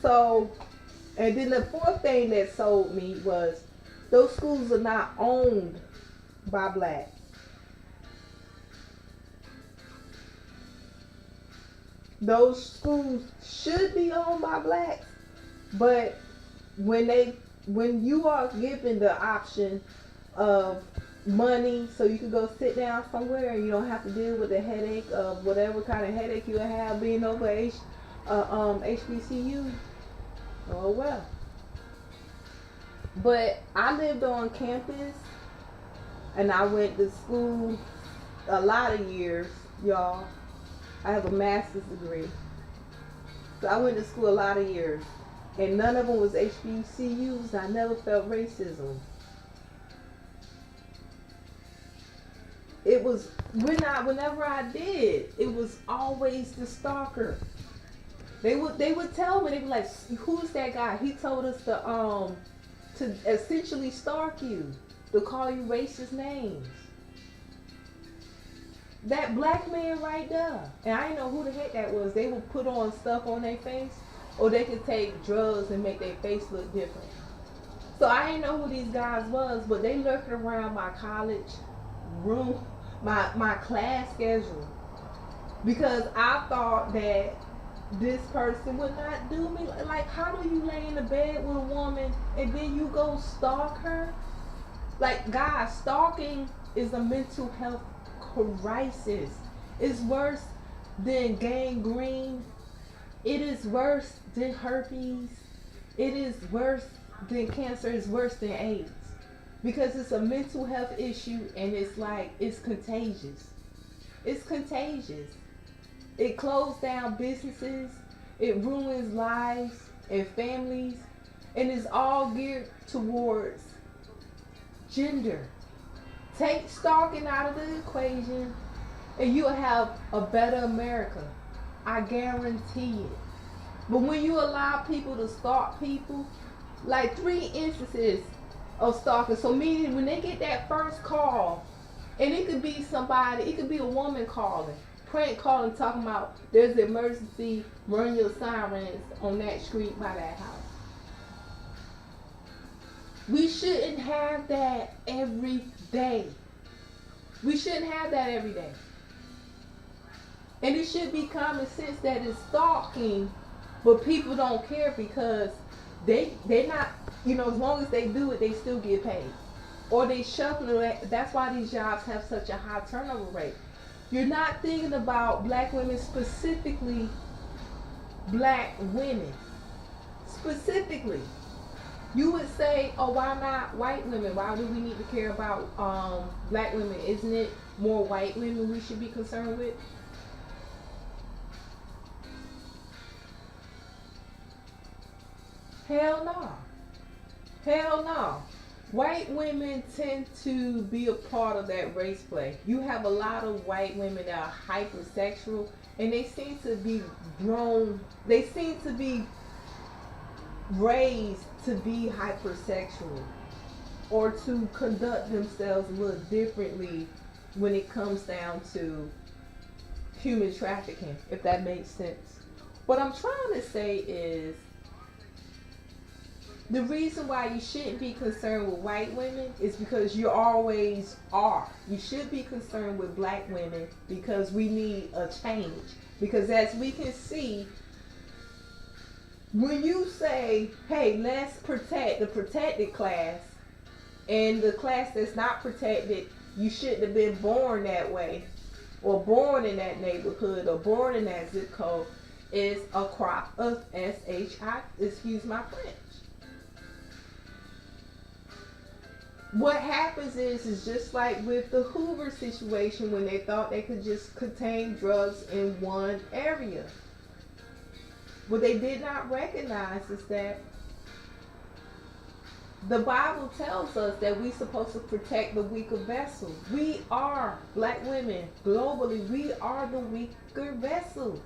So, and then the fourth thing that sold me was those schools are not owned by blacks. Those schools should be owned by blacks, but when you are given the option of money so you can go sit down somewhere and you don't have to deal with the headache of whatever kind of headache you have being over HBCU, oh well. But I lived on campus and I went to school a lot of years, y'all. I have a master's degree. So I went to school a lot of years. And none of them was HBCUs. I never felt racism. It was, whenever I did, it was always the stalker. They would tell me, they were like, who's that guy? He told us to essentially stalk you, to call you racist names. That black man right there, and I didn't know who the heck that was. They would put on stuff on their face, or they could take drugs and make their face look different. So I didn't know who these guys was, but they lurking around my college room, my class schedule, because I thought that this person would not do me. Like, how do you lay in the bed with a woman and then you go stalk her? Like, guys, stalking is a mental health crisis. It's worse than gangrene. It is worse than herpes. It is worse than cancer. It's worse than AIDS. Because it's a mental health issue and it's like, it's contagious. It's contagious. It closes down businesses. It ruins lives and families. And it's all geared towards gender. Take stalking out of the equation and you'll have a better America. I guarantee it. But when you allow people to stalk people, like 3 instances of stalking. So meaning when they get that first call, and it could be somebody, it could be a woman calling, prank calling, talking about there's an emergency, run your sirens on that street by that house. We shouldn't have that every day. We shouldn't have that every day. And it should be common sense that it's stalking, but people don't care because they're not, as long as they do it, they still get paid. Or they shuffle it. That's why these jobs have such a high turnover rate. You're not thinking about black women, specifically black women. Specifically. You would say, oh, why not white women? Why do we need to care about black women? Isn't it more white women we should be concerned with? Hell no. Hell no. White women tend to be a part of that race play. You have a lot of white women that are hypersexual, and they seem to be raised to be hypersexual or to conduct themselves a little differently when it comes down to human trafficking, if that makes sense. What I'm trying to say is, the reason why you shouldn't be concerned with white women is because you always are. You should be concerned with black women because we need a change. Because as we can see, when you say, hey, let's protect the protected class, and the class that's not protected, you shouldn't have been born that way, or born in that neighborhood, or born in that zip code, is a crop of S-H-I, excuse my French. What happens is just like with the Hoover situation when they thought they could just contain drugs in one area. What they did not recognize is that the Bible tells us that we're supposed to protect the weaker vessel. We are, black women, globally, we are the weaker vessel.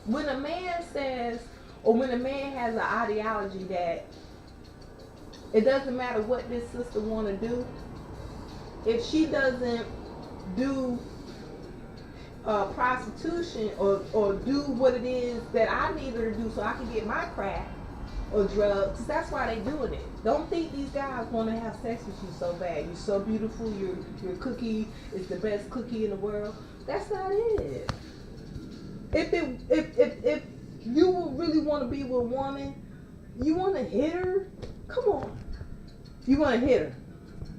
When a man says, or when a man has an ideology that it doesn't matter what this sister want to do, if she doesn't do prostitution or do what it is that I need her to do so I can get my crack or drugs, that's why they doing it. Don't think these guys want to have sex with you so bad. You're so beautiful, your cookie is the best cookie in the world. That's not it. If you really want to be with a woman, you want to hit her, come on. You want to hit her.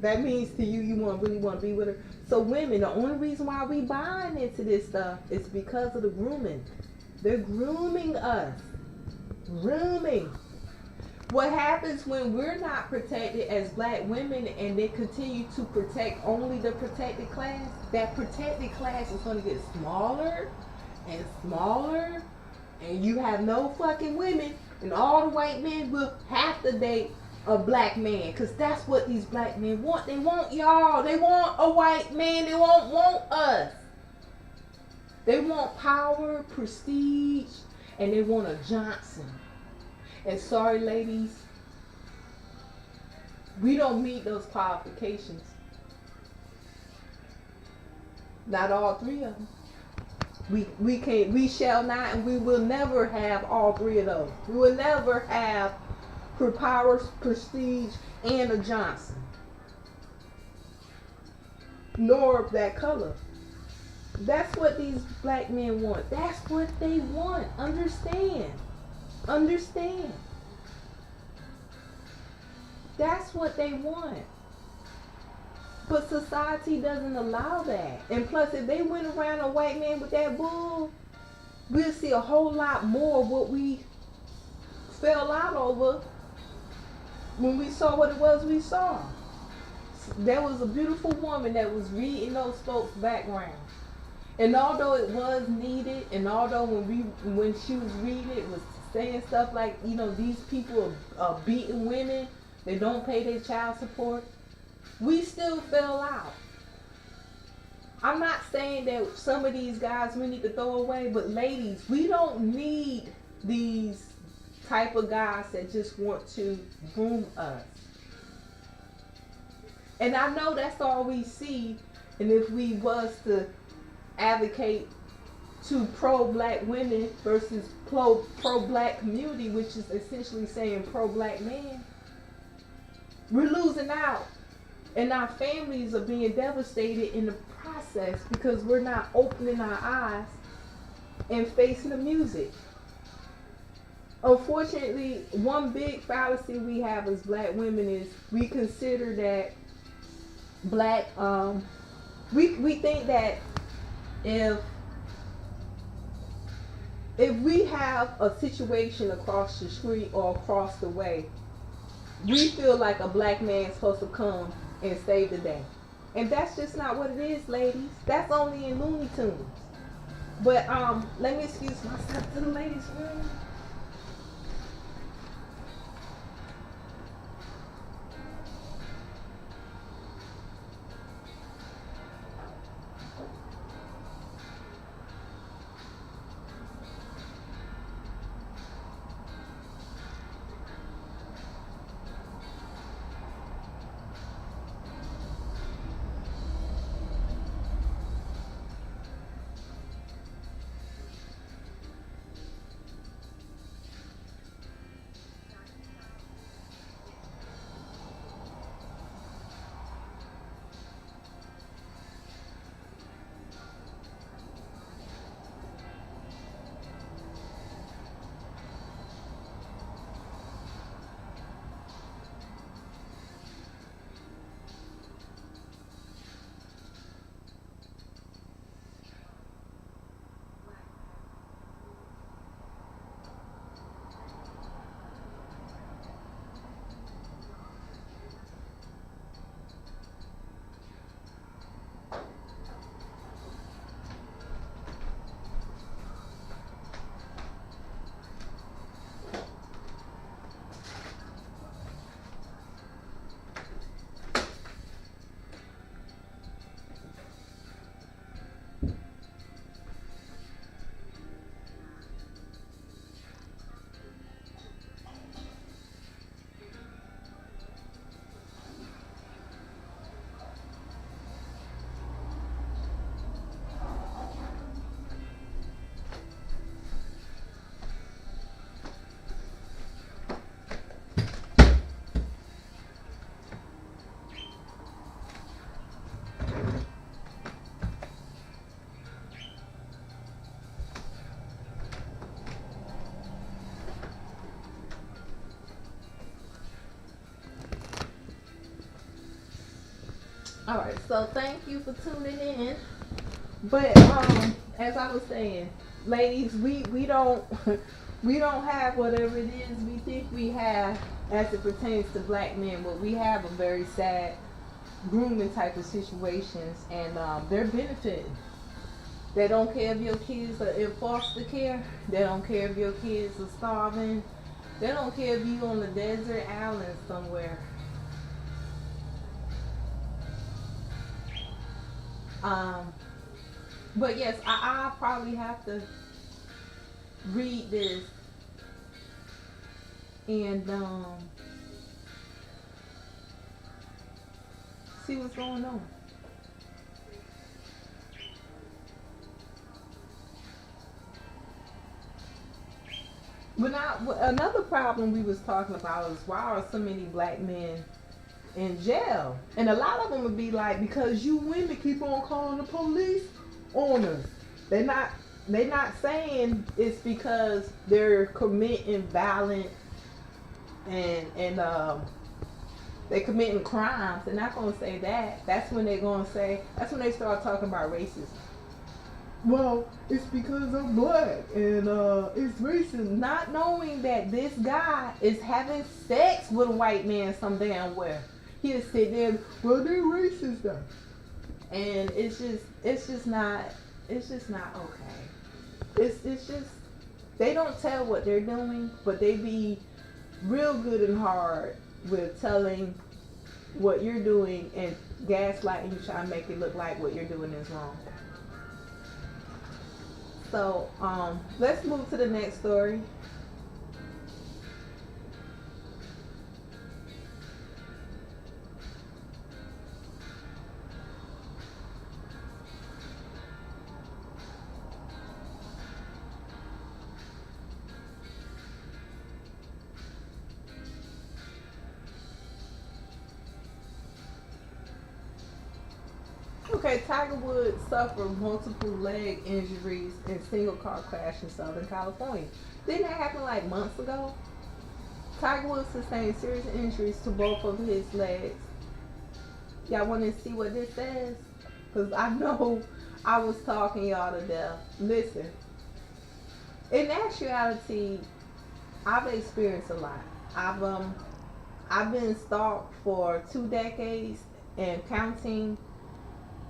That means to you, really want to be with her. So women, the only reason why we buying into this stuff is because of the grooming. They're grooming us. Grooming. What happens when we're not protected as black women and they continue to protect only the protected class? That protected class is going to get smaller and smaller, and you have no fucking women, and all the white men will have to date a black man, because that's what these black men want. They want y'all. They want a white man. They won't want us. They want power, prestige, and they want a Johnson. And sorry, ladies, we don't meet those qualifications. Not all 3 of them. We shall not, and we will never have all 3 of those. We will never have for power, prestige, and a Johnson. Nor of that color. That's what these black men want. That's what they want. Understand. Understand. That's what they want. But society doesn't allow that. And plus, if they went around a white man with that bull, we'll see a whole lot more of what we fell out over when we saw what it was we saw. There was a beautiful woman that was reading those folks' background. And although it was needed, and although when she was reading it was saying stuff like, these people are beating women, they don't pay their child support, we still fell out. I'm not saying that some of these guys we need to throw away, but ladies, we don't need these type of guys that just want to groom us. And I know that's all we see, and if we was to advocate to pro-black women versus pro-black community, which is essentially saying pro-black man, we're losing out. And our families are being devastated in the process because we're not opening our eyes and facing the music. Unfortunately, one big fallacy we have as black women is we consider that we think that if we have a situation across the street or across the way, we feel like a black man's supposed to come and save the day. And that's just not what it is, ladies. That's only in Looney Tunes. But let me excuse myself to the ladies' room. All right, so thank you for tuning in. But as I was saying, ladies, we don't we don't have whatever it is we think we have as it pertains to black men. But we have a very sad grooming type of situations, and they're benefiting. They don't care if your kids are in foster care. They don't care if your kids are starving. They don't care if you on a desert island somewhere. But yes, I'll probably have to read this and see what's going on. But now, another problem we was talking about is why are so many black men in jail? And a lot of them would be like, because you women keep on calling the police on us. They're not saying it's because they're committing violent and they're committing crimes. They're not gonna say that. That's when they're gonna say. That's when they start talking about racism. Well, it's because I'm black and it's racist. Not knowing that this guy is having sex with a white man some damn where. He'll sit there, well, they're racist though. And it's just not okay. It's just they don't tell what they're doing, but they be real good and hard with telling what you're doing and gaslighting you, trying to make it look like what you're doing is wrong. So, let's move to the next story. Okay, Tiger Woods suffered multiple leg injuries in single car crash in Southern California. Didn't that happen like months ago? Tiger Woods sustained serious injuries to both of his legs. Y'all want to see what this says? Because I know I was talking y'all to death. Listen, in actuality, I've experienced a lot. I've been stalked for 2 decades and counting.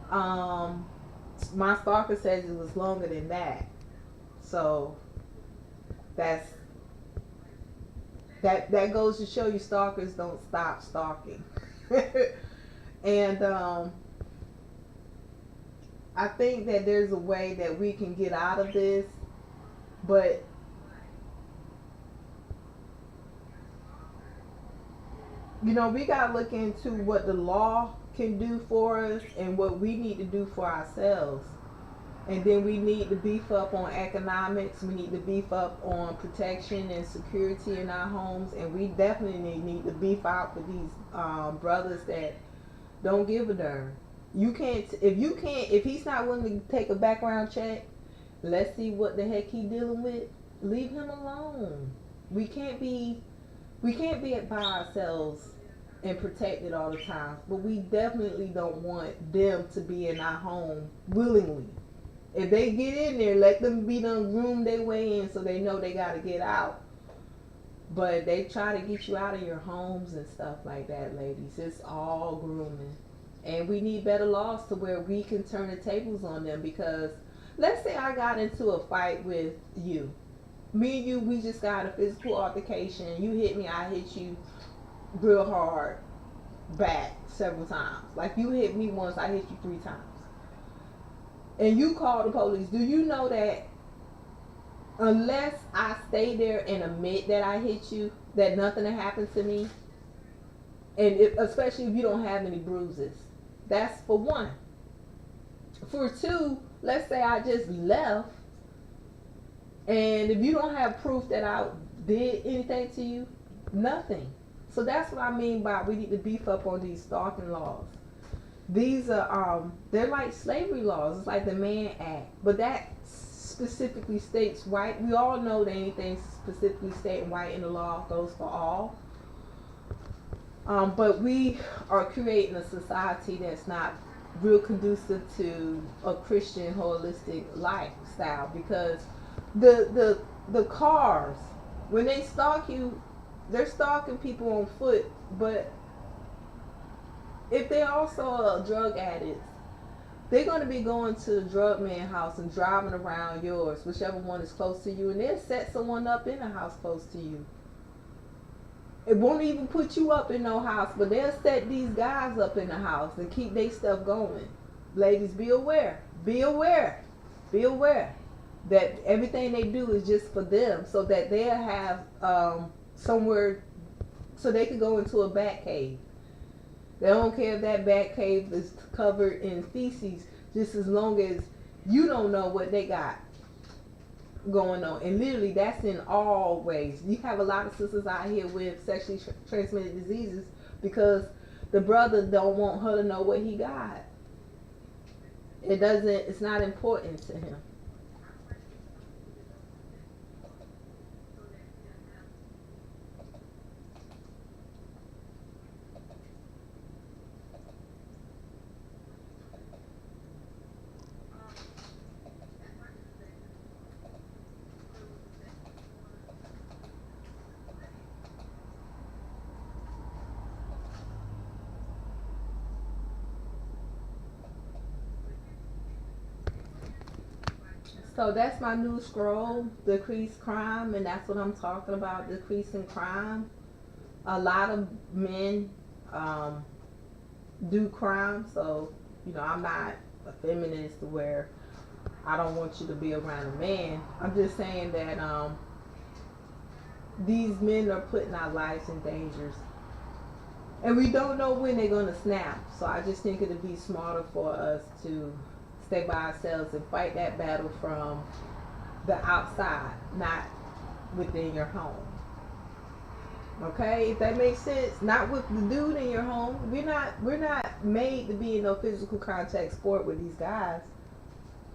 My stalker says it was longer than that. So that goes to show you stalkers don't stop stalking. And I think that there's a way that we can get out of this, but we gotta look into what the law can do for us and what we need to do for ourselves. And then we need to beef up on economics. We need to beef up on protection and security in our homes. And we definitely need to beef out for these brothers that don't give a darn. If he's not willing to take a background check, let's see what the heck he's dealing with. Leave him alone. We can't be by ourselves and protected all the time, but we definitely don't want them to be in our home willingly. If they get in there, let them be done groom their way in so they know they got to get out. But they try to get you out of your homes and stuff like that, ladies. It's all grooming. And we need better laws to where we can turn the tables on them, because let's say I got into a fight with you. Me and you, we just got a physical altercation. You hit me, I hit you real hard back several times. Like you hit me once, I hit you 3 times. And you call the police. Do you know that unless I stay there and admit that I hit you, that nothing will happen to me? And especially if you don't have any bruises. That's for one. For two, let's say I just left, and if you don't have proof that I did anything to you, nothing. So that's what I mean by we need to beef up on these stalking laws. These are they're like slavery laws. It's like the Mann Act, but that specifically states white. We all know that anything specifically stating white in the law goes for all. But we are creating a society that's not real conducive to a Christian holistic lifestyle, because the cars, when they stalk you, they're stalking people on foot. But if they're also drug addicts, they're going to be going to the drug man house and driving around yours, whichever one is close to you, and they'll set someone up in a house close to you. It won't even put you up in no house, but they'll set these guys up in the house and keep their stuff going. Ladies, be aware. Be aware. Be aware that everything they do is just for them, so that they'll have somewhere so they can go into a bat cave. They don't care if that bat cave is covered in feces, just as long as you don't know what they got going on. And literally, that's in all ways. You have a lot of sisters out here with sexually transmitted diseases because the brother don't want her to know what he got. It's not important to him. So that's my new scroll, decrease crime, and that's what I'm talking about, decreasing crime. A lot of men um, do crime, so I'm not a feminist where I don't want you to be around a man. I'm just saying that these men are putting our lives in dangers, and we don't know when they're gonna snap. So I just think it'd be smarter for us to stay by ourselves and fight that battle from the outside, not within your home. Okay, if that makes sense. Not with the dude in your home. We're not made to be in no physical contact sport with these guys.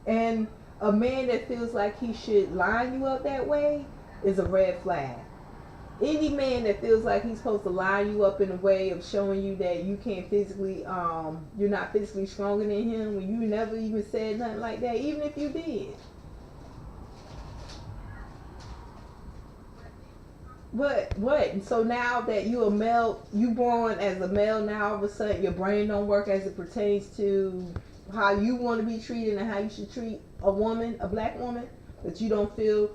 And a man that feels like he should line you up that way is a red flag. Any man that feels like he's supposed to line you up in a way of showing you that you can't physically, you're not physically stronger than him when you never even said nothing like that, even if you did. What? And so now that you a male, you born as a male, now all of a sudden your brain don't work as it pertains to how you want to be treated and how you should treat a woman, a black woman, that you don't feel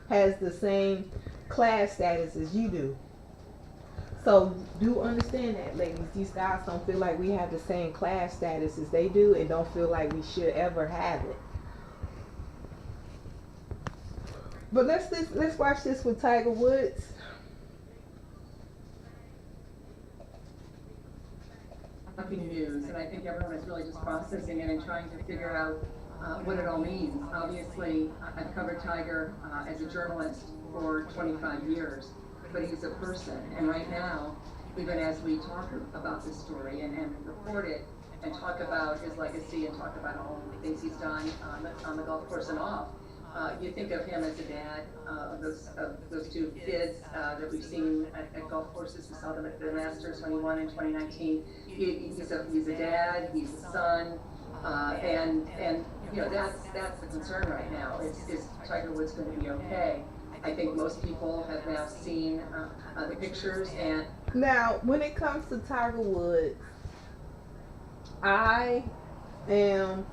has the same class status as you do. So do understand that, ladies. These guys don't feel like we have the same class status as they do, and don't feel like we should ever have it. But let's watch this with Tiger Woods. Shocking news, and I think everyone is really just processing it and trying to figure out what it all means. Obviously, I've covered Tiger as a journalist for 25 years, but he's a person, and right now, even as we talk about this story and report it and talk about his legacy and talk about all the things he's done on the golf course and off, you think of him as a dad of those two kids that we've seen at golf courses. We saw them at the Masters when he won in 2019. He's a dad. He's a son, and that's the concern right now. Is Tiger Woods going to be okay? I think most people have now seen the pictures and. Now, when it comes to Tiger Woods, I am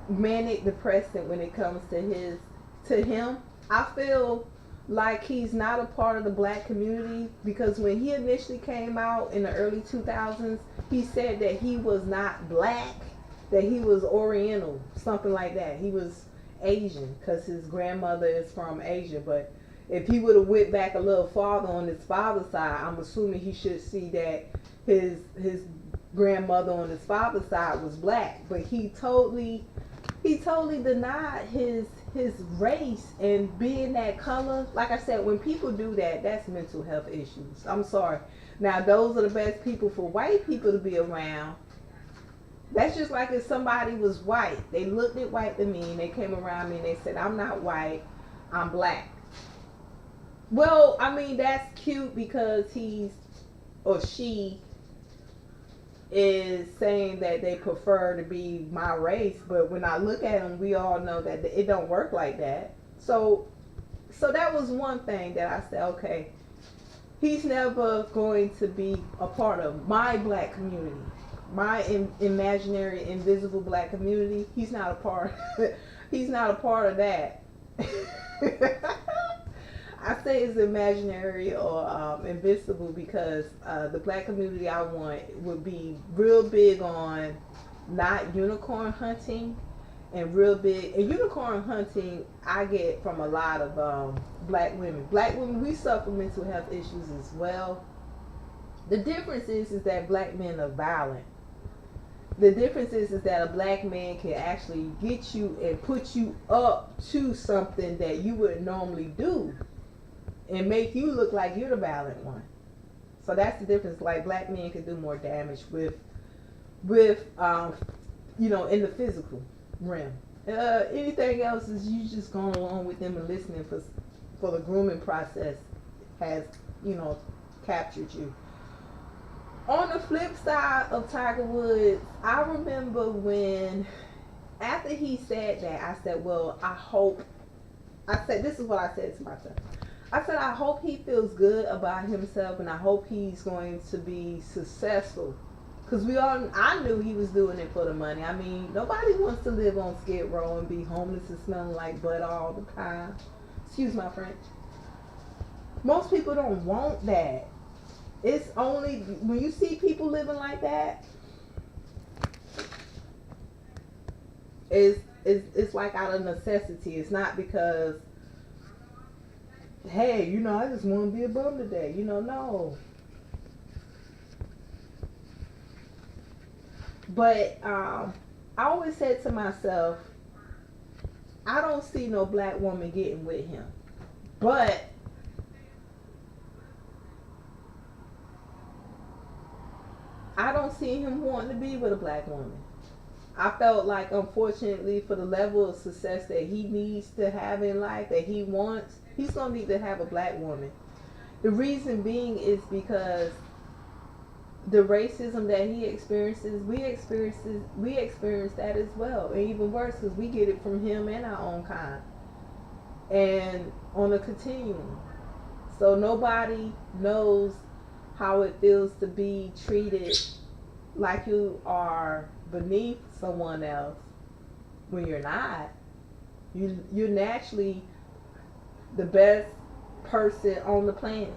manic depressant when it comes to him. I feel like he's not a part of the black community, because when he initially came out in the early 2000s, he said that he was not black, that he was Oriental, something like that. He was Asian because his grandmother is from Asia. But if he would have went back a little farther on his father's side, I'm assuming he should see that his grandmother on his father's side was black. But he totally denied his race and being that color. Like I said, when people do that, that's mental health issues. I'm sorry. Now, those are the best people for white people to be around. That's just like if somebody was white. They looked at white to me and they came around me and they said, I'm not white, I'm black. Well, I mean, that's cute because he's or she is saying that they prefer to be my race, but when I look at them, we all know that it don't work like that. So that was one thing that I said, okay, he's never going to be a part of my black community, my imaginary, invisible black community. He's not a part. He's not a part of that. I say it's imaginary or invisible because the black community I want would be real big on not unicorn hunting, and real big. And unicorn hunting I get from a lot of black women. Black women, we suffer mental health issues as well. The difference is that black men are violent. The difference is that a black man can actually get you and put you up to something that you wouldn't normally do, and make you look like you're the violent one. So that's the difference. Like, black men can do more damage with in the physical realm. Anything else is you just going along with them and listening for the grooming process has, captured you. On the flip side of Tiger Woods, I remember when, after he said that, I said, well, this is what I said to myself. I said, I hope he feels good about himself and I hope he's going to be successful. Because I knew he was doing it for the money. I mean, nobody wants to live on Skid Row and be homeless and smelling like butt all the time. Excuse my French. Most people don't want that. It's only when you see people living like that, it's like out of necessity. It's not because, hey, I just want to be a bum today. No. But I always said to myself, I don't see no black woman getting with him. But I don't see him wanting to be with a black woman. I felt like, unfortunately, for the level of success that he needs to have in life, that he wants, he's going to need to have a black woman. The reason being is because the racism that he experiences, we experience that as well. And even worse, because we get it from him and our own kind. And on a continuum. So nobody knows how it feels to be treated like you are beneath someone else when you're not. You're naturally the best person on the planet.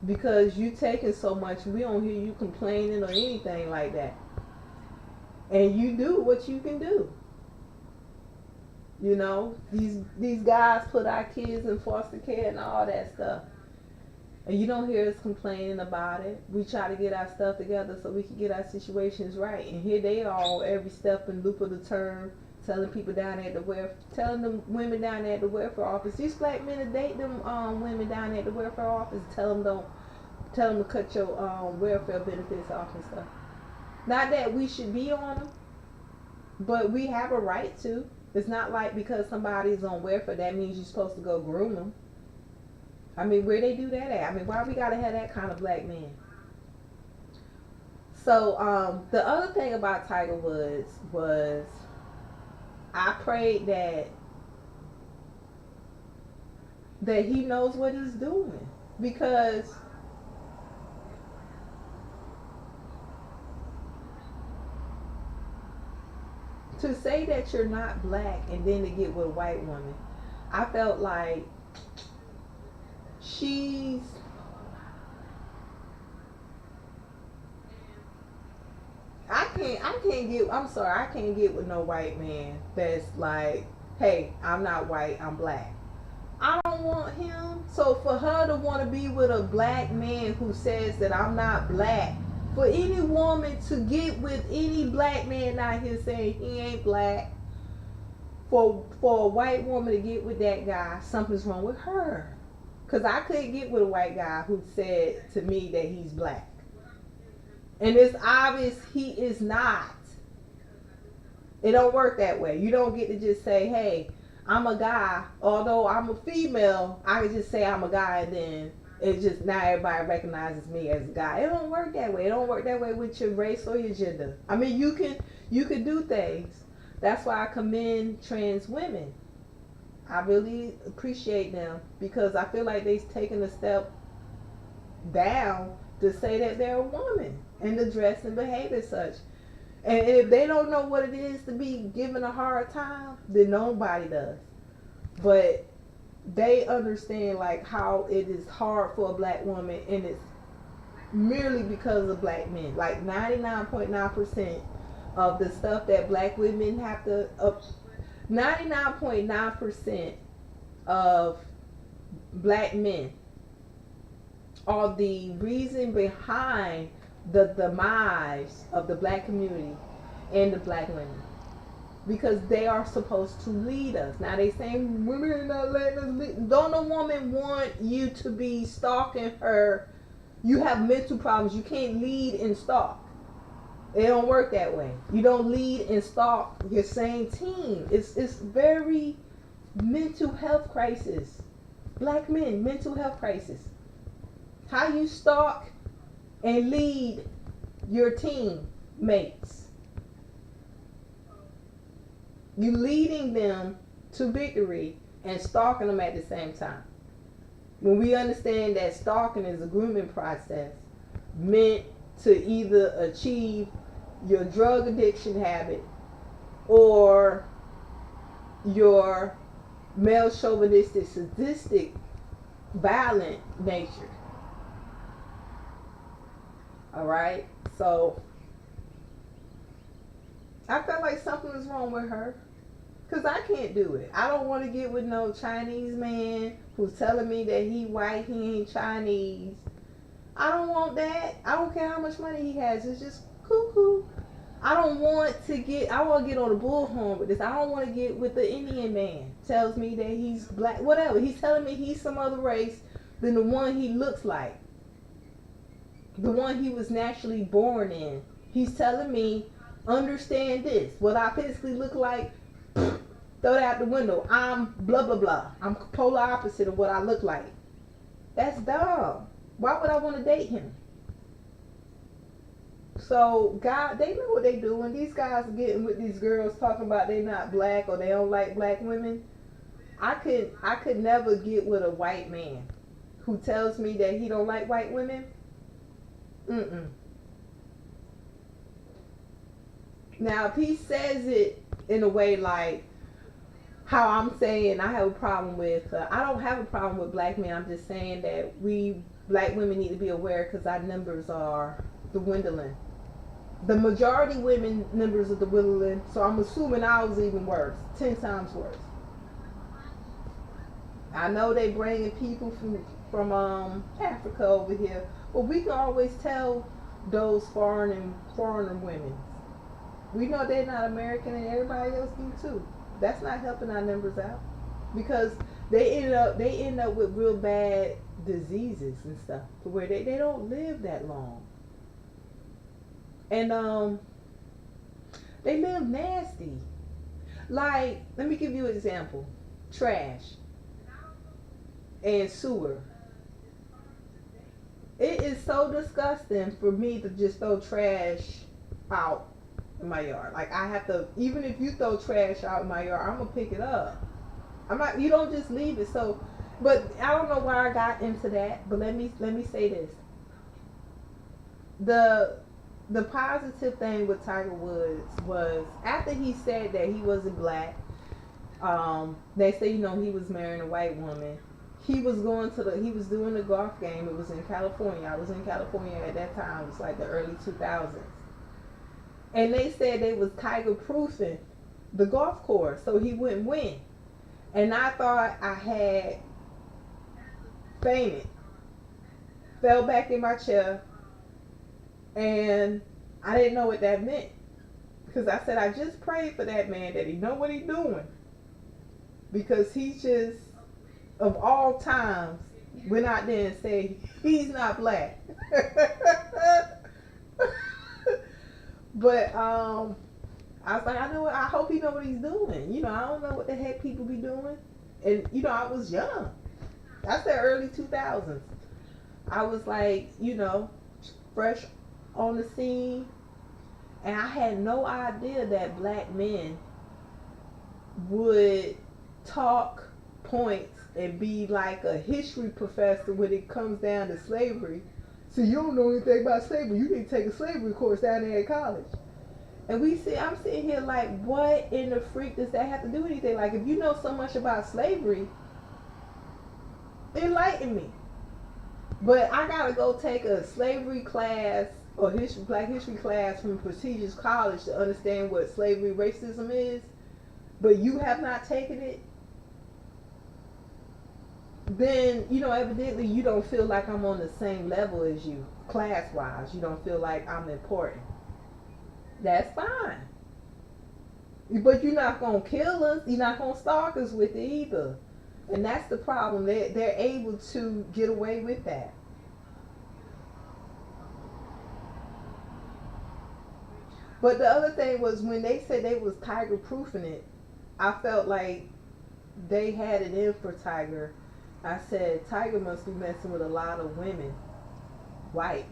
Because you taking so much, we don't hear you complaining or anything like that. And you do what you can do. These guys put our kids in foster care and all that stuff. And you don't hear us complaining about it. We try to get our stuff together so we can get our situations right. And here they are, every step and loop of the term, telling people down at the telling them women down at the welfare office. These black men that date them women down at the welfare office, tell them to cut your welfare benefits off and stuff. Not that we should be on them, but we have a right to. It's not like because somebody's on welfare that means you're supposed to go groom them. I mean, where they do that at? I mean, why we gotta have that kind of black man? So the other thing about Tiger Woods was, I prayed that he knows what he's doing, because to say that you're not black and then to get with a white woman, I felt like I can't get with no white man that's like, hey, I'm not white, I'm black. I don't want him. So for her to want to be with a black man who says that I'm not black, for any woman to get with any black man out here saying he ain't black, for a white woman to get with that guy, something's wrong with her. Because I couldn't get with a white guy who said to me that he's black. And it's obvious he is not. It don't work that way. You don't get to just say, hey, I'm a guy. Although I'm a female, I can just say I'm a guy, and then it's just now everybody recognizes me as a guy. It don't work that way. It don't work that way with your race or your gender. I mean, you can do things. That's why I commend trans women. I really appreciate them, because I feel like they've taken a step down to say that they're a woman and to dress and behave as such. And if they don't know what it is to be given a hard time, then nobody does. But they understand like how it is hard for a black woman, and it's merely because of black men. Like 99.9% of the stuff that black women have to 99.9% of black men are the reason behind the demise of the black community and the black women, because they are supposed to lead us. Now they saying women are not letting us lead. Don't a woman want you to be stalking her? You have mental problems. You can't lead and stalk. It don't work that way. You don't lead and stalk your same team. It's very mental health crisis. Black men, mental health crisis. How you stalk and lead your team mates. You leading them to victory and stalking them at the same time. When we understand that stalking is a grooming process meant to either achieve your drug addiction habit or your male chauvinistic, sadistic, violent nature. All right, so I felt like something was wrong with her because I can't do it. I don't want to get with no Chinese man who's telling me that he white, he ain't Chinese. I don't want that. I don't care how much money he has. It's just cuckoo. I want to get on the bullhorn with this. I don't want to get with the Indian man. Tells me that he's black, whatever. He's telling me he's some other race than the one he looks like. The one he was naturally born in. He's telling me, understand this. What I physically look like, throw that out the window. I'm blah, blah, blah. I'm polar opposite of what I look like. That's dumb. Why would I want to date him? So, God, they know what they doing. These guys are getting with these girls talking about they not black or they don't like black women. I could never get with a white man who tells me that he don't like white women. Now, if he says it in a way like how I'm saying I have a problem with, I don't have a problem with black men. I'm just saying that we black women need to be aware because our numbers are dwindling. The majority women numbers are dwindling, so I'm assuming ours even worse, 10 times worse. I know they bringing people from Africa over here, but we can always tell those foreigner women. We know they're not American, and everybody else do too. That's not helping our numbers out because they end up with real bad diseases and stuff to where they don't live that long. And they live nasty. Like, let me give you an example. Trash and sewer. It is so disgusting for me to just throw trash out in my yard. Like, I have to, even if you throw trash out in my yard, I'm gonna pick it up. You don't just leave it. So, but I don't know why I got into that, but let me say this. The positive thing with Tiger Woods was after he said that he wasn't black, they say, he was marrying a white woman. He was doing the golf game. It was in California. I was in California at that time. It was like the early 2000s. And they said they was Tiger proofing the golf course so he wouldn't win. And I thought I had fainted, fell back in my chair, and I didn't know what that meant. Because I said, I just prayed for that man that he know what he's doing. Because he just, of all times, went out there and said, he's not black. But I was like, I hope he know what he's doing. I don't know what the heck people be doing. And, I was young. That's the early 2000s. I was like, fresh on the scene. And I had no idea that black men would talk points and be like a history professor when it comes down to slavery. So you don't know anything about slavery. You need to take a slavery course down there at college. And I'm sitting here like, what in the freak does that have to do with anything? Like, if you know so much about slavery, enlighten me. But I gotta go take a slavery class or black history class from a prestigious college to understand what slavery racism is. But you have not taken it. Then, evidently you don't feel like I'm on the same level as you, class-wise. You don't feel like I'm important. That's fine. But you're not going to kill us. You're not going to stalk us with it either. And that's the problem. They're able to get away with that. But the other thing was when they said they was Tiger proofing it, I felt like they had it in for Tiger. I said Tiger must be messing with a lot of women, white.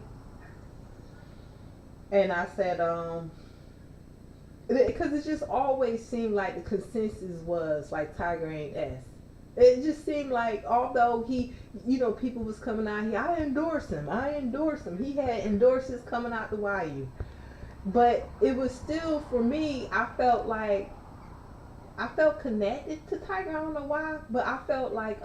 And I said, because it just always seemed like the consensus was like Tiger ain't S. It just seemed like although he, people was coming out here, I endorse him. I endorse him. He had endorses coming out the YU. But it was still, for me, I felt connected to Tiger. I don't know why, but I felt like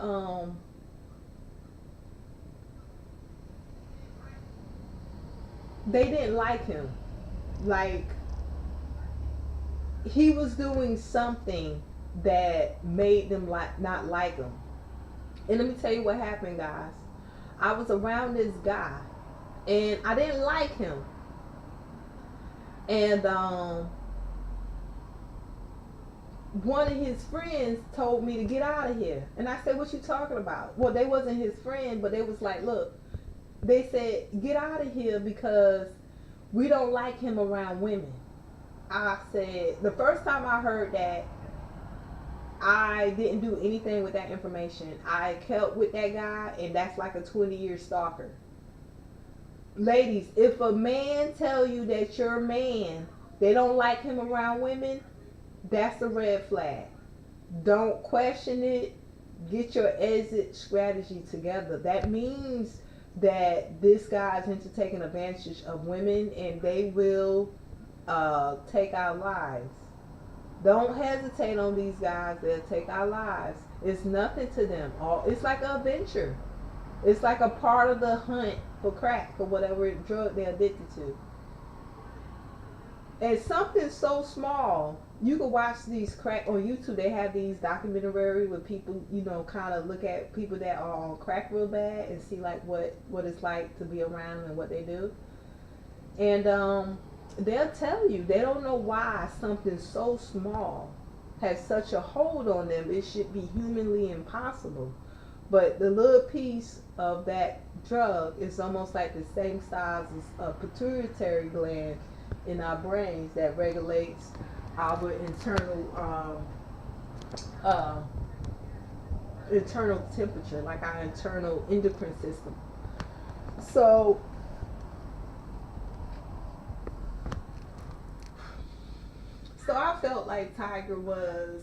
they didn't like him. Like he was doing something that made them not like him. And let me tell you what happened, guys. I was around this guy, and I didn't like him. And one of his friends told me to get out of here. And I said, what you talking about? Well, they wasn't his friend, but they was like, look, they said, get out of here because we don't like him around women. I said, the first time I heard that, I didn't do anything with that information. I kept with that guy, and that's like a 20-year stalker. Ladies, if a man tell you that your man, they don't like him around women, that's a red flag. Don't question it. Get your exit strategy together. That means that this guy is into taking advantage of women, and they will take our lives. Don't hesitate on these guys. They'll take our lives. It's nothing to them. It's like an adventure. It's like a part of the hunt for crack, for whatever drug they're addicted to. And something so small, you can watch these crack on YouTube. They have these documentaries where people, kind of look at people that are on crack real bad and see like what it's like to be around and what they do. And they'll tell you they don't know why something so small has such a hold on them. It should be humanly impossible. But the little piece of that drug is almost like the same size as a pituitary gland in our brains that regulates our internal temperature, like our internal endocrine system. So I felt like Tiger was,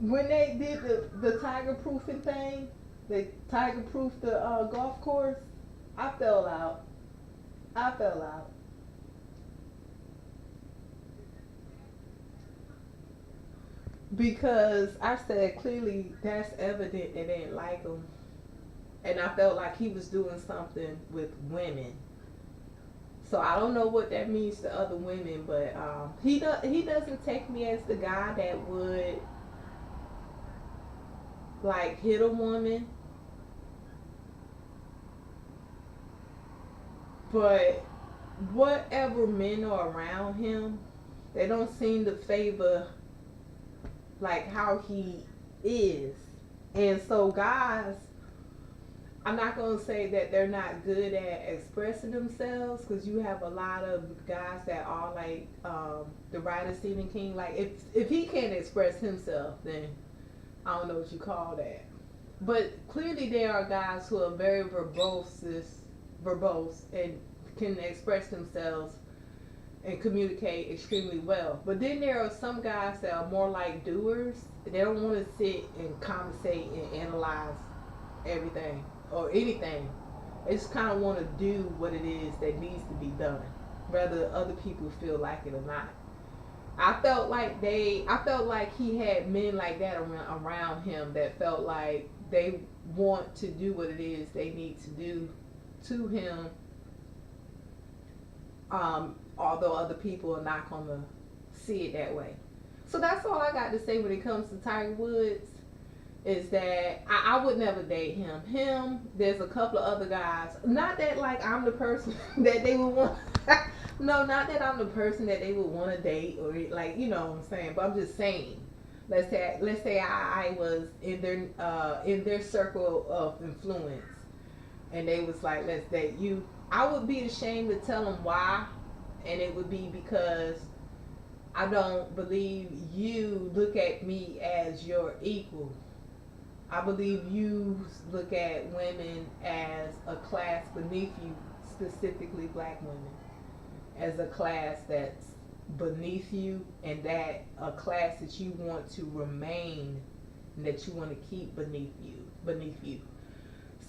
when they did the Tiger proofing thing, they Tiger proofed the golf course, I fell out. Because I said clearly that's evident they didn't like him. And I felt like he was doing something with women. So I don't know what that means to other women, but he doesn't take me as the guy that would like hit a woman. But whatever men are around him, they don't seem to favor like how he is. And so guys, I'm not going to say that they're not good at expressing themselves, because you have a lot of guys that are like the writer Stephen King. Like if he can't express himself, then I don't know what you call that. But clearly there are guys who are very verbose and can express themselves and communicate extremely well. But then there are some guys that are more like doers. They don't want to sit and conversate and analyze everything or anything. They just kind of want to do what it is that needs to be done, whether other people feel like it or not. I felt like he had men like that around him that felt like they want to do what it is they need to do to him, although other people are not going to see it that way. So that's all I got to say when it comes to Tiger Woods, is that I would never date him. There's a couple of other guys. Not that like I'm the person that they would want. No, not that I'm the person that they would want to date, or like, you know what I'm saying. But I'm just saying, let's say I was in their circle of influence, and they was like, let's date you. I would be ashamed to tell them why, and it would be because I don't believe you look at me as your equal. I believe you look at women as a class beneath you, specifically black women, as a class that's beneath you, and that a class that you want to remain, and that you want to keep beneath you.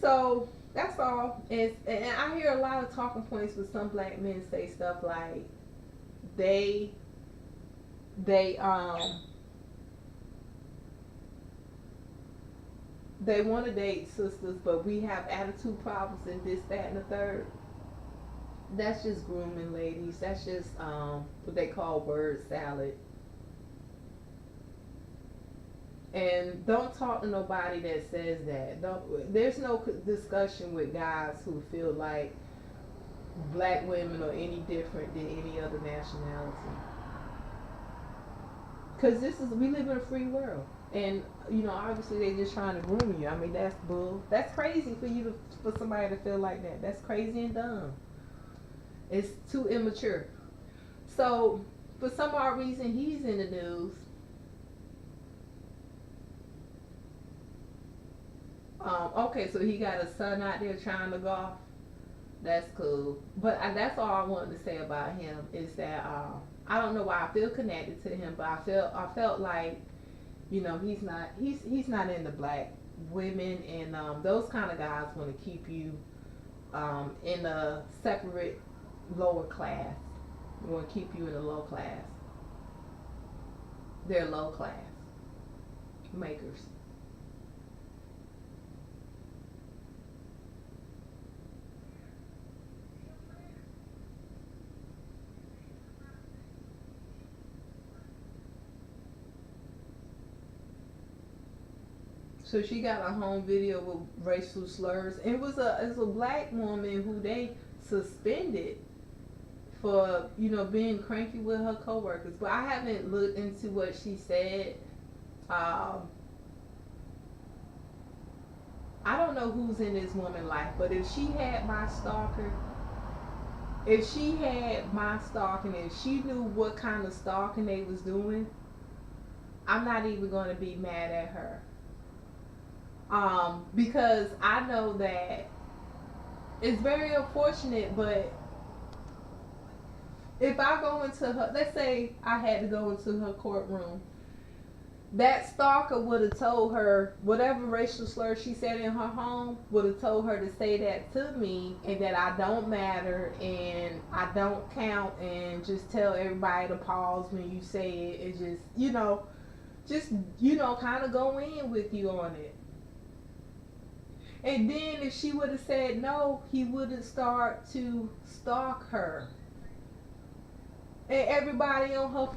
So that's all. And I hear a lot of talking points with some black men say stuff like they they um they want to date sisters, but we have attitude problems and this, that, and the third. That's just grooming, ladies. That's just what they call word salad. And don't talk to nobody that says that. Don't. There's no discussion with guys who feel like black women are any different than any other nationality. Because we live in a free world, and obviously they just trying to groom you. I mean, that's bull. That's crazy for somebody to feel like that. That's crazy and dumb. It's too immature. So for some odd reason, he's in the news. Okay, so he got a son out there trying to golf. That's cool. But that's all I wanted to say about him is that I don't know why I feel connected to him, but I felt like he's not into black women, and those kind of guys want to keep you in a separate lower class. They want to keep you in a low class. They're low class makers. So she got a home video with racial slurs. It was a black woman who they suspended for being cranky with her coworkers. But I haven't looked into what she said. I don't know who's in this woman's life, but if she had my stalker, if she knew what kind of stalking they was doing, I'm not even going to be mad at her. Because I know that it's very unfortunate, but if I go into her, let's say I had to go into her courtroom, that stalker would have told her whatever racial slur she said in her home, would have told her to say that to me, and that I don't matter and I don't count, and just tell everybody to pause when you say it, and just kind of go in with you on it. And then if she would have said no, he would have started to stalk her. And everybody on her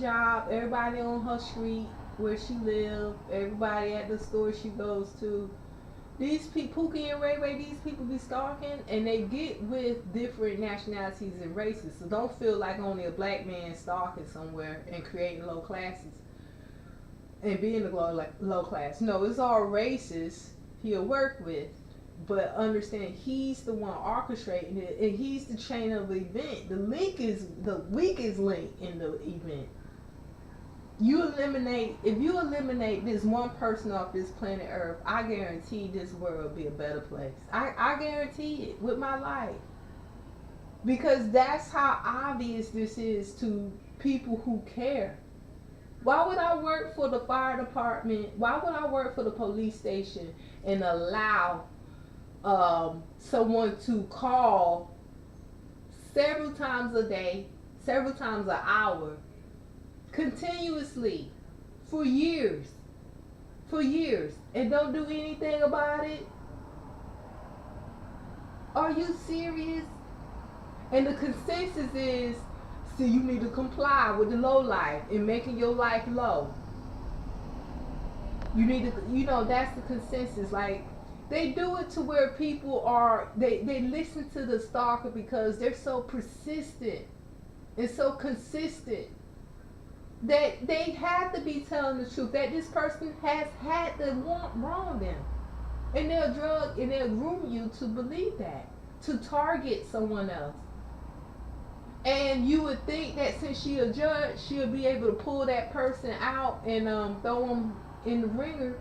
job, everybody on her street where she lives, everybody at the store she goes to. These people, Pookie and Ray Ray, these people be stalking, and they get with different nationalities and races. So don't feel like only a black man stalking somewhere and creating low classes and being a low class. No, it's all races he'll work with, but understand he's the one orchestrating it, and he's the chain of the event. The link is the weakest link in the event. If you eliminate this one person off this planet Earth, I guarantee this world will be a better place. I guarantee it with my life, because that's how obvious this is to people who care. Why would I work for the fire department? Why would I work for the police station and allow someone to call several times a day, several times an hour, continuously for years, and don't do anything about it? Are you serious? And the consensus is, see, you need to comply with the low life and making your life low. You need to, that's the consensus. Like, they do it to where people they listen to the stalker because they're so persistent and so consistent that they have to be telling the truth, that this person has had to wrong them. And they'll groom you to believe that. to target someone else. And you would think that since she a judge, she'll be able to pull that person out and throw them in the ringer.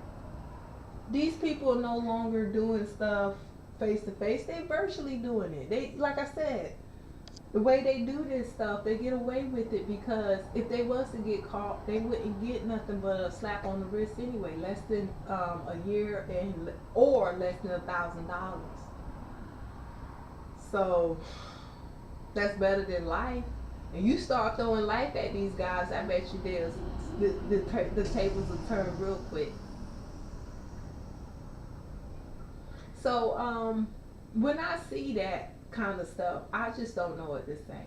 These people are no longer doing stuff face to face. They virtually doing it. They, like I said, the way they do this stuff, they get away with it because if they was to get caught, they wouldn't get nothing but a slap on the wrist anyway, less than a year and or less than $1,000. So that's better than life. And you start throwing life at these guys, I bet you the tables will turn real quick. So when I see that kind of stuff, I just don't know what to say.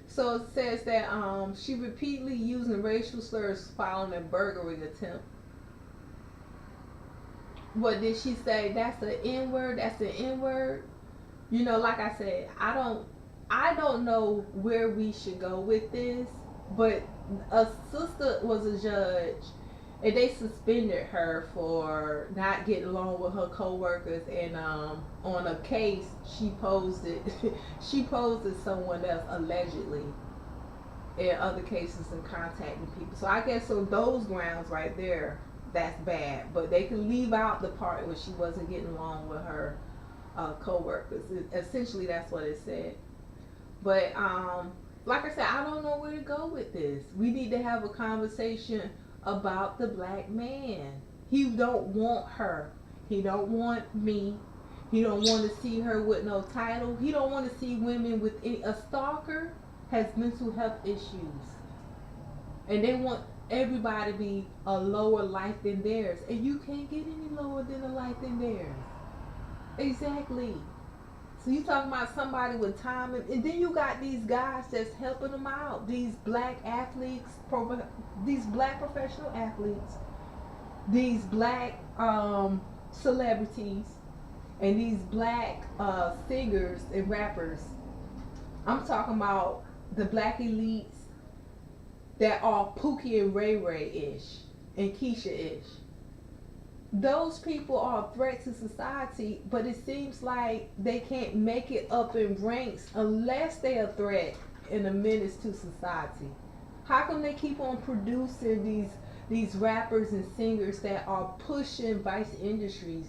So it says that she repeatedly using racial slurs following a burglary attempt. What did she say? That's an N word. That's an N word. You know, like I said, I don't know where we should go with this, but a sister was a judge and they suspended her for not getting along with her coworkers, and on a case she posed someone else allegedly in other cases and contacting people. So I guess on those grounds right there, that's bad, but they can leave out the part where she wasn't getting along with her co-workers. Essentially that's what it said. But like I said, I don't know where to go with this. We need to have a conversation about the black man. He don't want her. He don't want me. He don't want to see her with no title. He don't want to see women with a stalker has mental health issues. And they want everybody to be a lower life than theirs. And you can't get any lower than a life than theirs. Exactly. So you talking about somebody with time, and then you got these guys that's helping them out. These black athletes, these black professional athletes, these black celebrities, and these black singers and rappers. I'm talking about the black elites that are Pookie and Ray Ray-ish and Keisha-ish. Those people are a threat to society, but it seems like they can't make it up in ranks unless they're a threat and a menace to society. How come they keep on producing these rappers and singers that are pushing vice industries,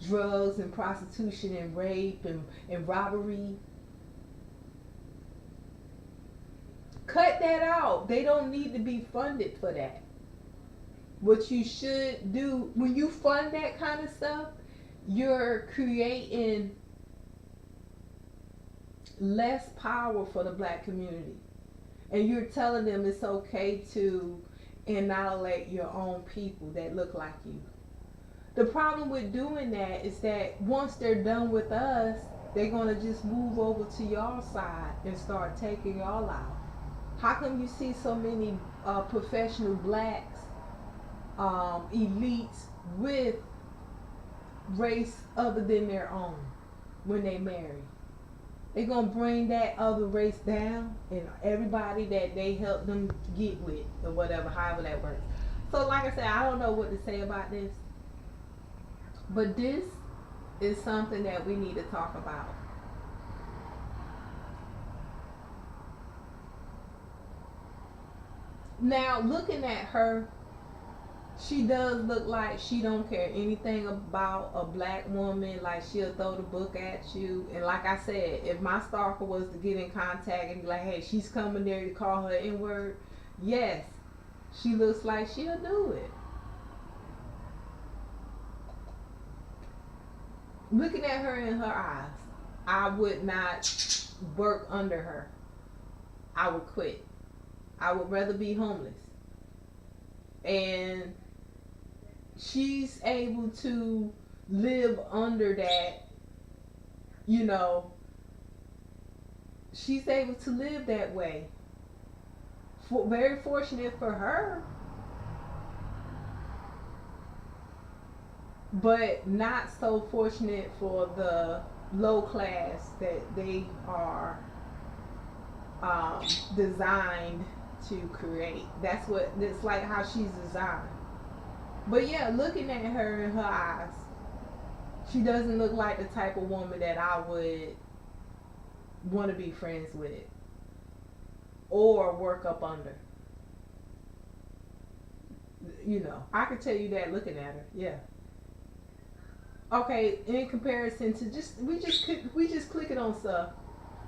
drugs and prostitution and rape and robbery? Cut that out. They don't need to be funded for that. What you should do when you fund that kind of stuff, you're creating less power for the black community. And you're telling them it's okay to annihilate your own people that look like you. The problem with doing that is that once they're done with us, they're going to just move over to y'all side and start taking y'all out. How come you see so many professional blacks, elites with race other than their own when they marry? They're going to bring that other race down and everybody that they help them get with or whatever, however that works. So like I said, I don't know what to say about this, but this is something that we need to talk about. Now looking at her, she does look like she don't care anything about a black woman. Like she'll throw the book at you. And like I said, if my stalker was to get in contact and be like, hey, she's coming there to call her N-word, yes, she looks like she'll do it. Looking at her in her eyes, I would not work under her. I would quit. I would rather be homeless. And she's able to live under that, you know, she's able to live that way. Very fortunate for her, but not so fortunate for the low class that they are designed to create. That's like how she's designed. But yeah, looking at her in her eyes, she doesn't look like the type of woman that I would want to be friends with or work up under. I could tell you that looking at her. Yeah. Okay, in comparison to we just clicking on stuff.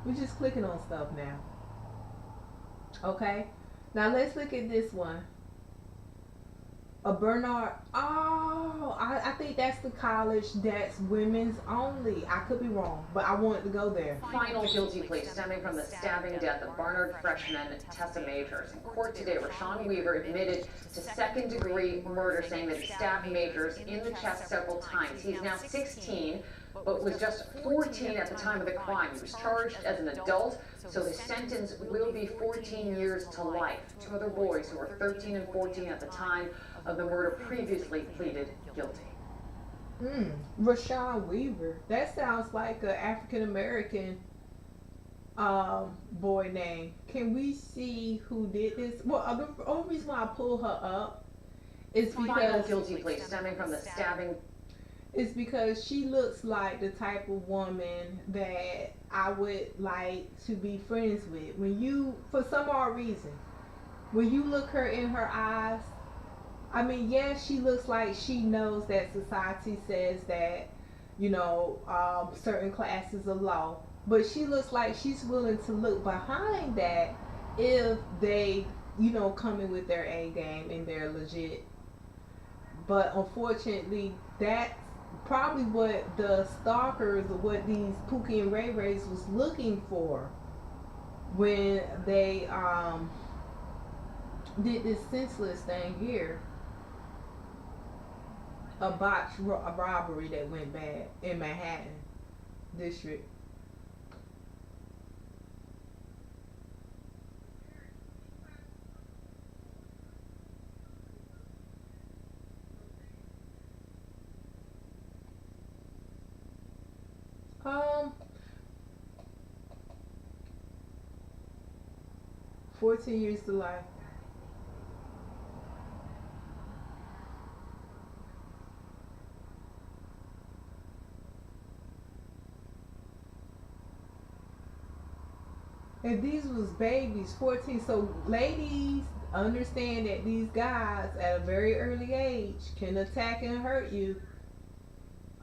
We just clicking on stuff now. Okay. Now let's look at this one. A Bernard. Oh, I think that's the college that's women's only. I could be wrong, but I wanted to go there. Final guilty plea stemming from the stabbing death of Barnard freshman Tessa Majors. In court today, Rashawn Weaver admitted to second-degree murder, saying that he stabbed Majors in the chest several times. He's now 16, but was just 14 at the time of the crime. He was charged as an adult, so his sentence will be 14 years to life. Two other boys who were 13 and 14 at the time of the murder previously pleaded guilty. Rashawn Weaver. That sounds like an African American boy name. Can we see who did this? Well, the only reason why I pull her up is Final because guilty plea stemming from the stabbing. it's because she looks like the type of woman that I would like to be friends with. For some odd reason, when you look her in her eyes, I mean, yes, she looks like she knows that society says that, certain classes are low. But she looks like she's willing to look behind that if they, come in with their A game and they're legit. But unfortunately, that's probably what the stalkers or what these Pookie and Ray Rays was looking for when they did this senseless thing here. A botched robbery that went bad in Manhattan district. Um, 14 years to life. And these was babies, 14. So ladies, understand that these guys at a very early age can attack and hurt you.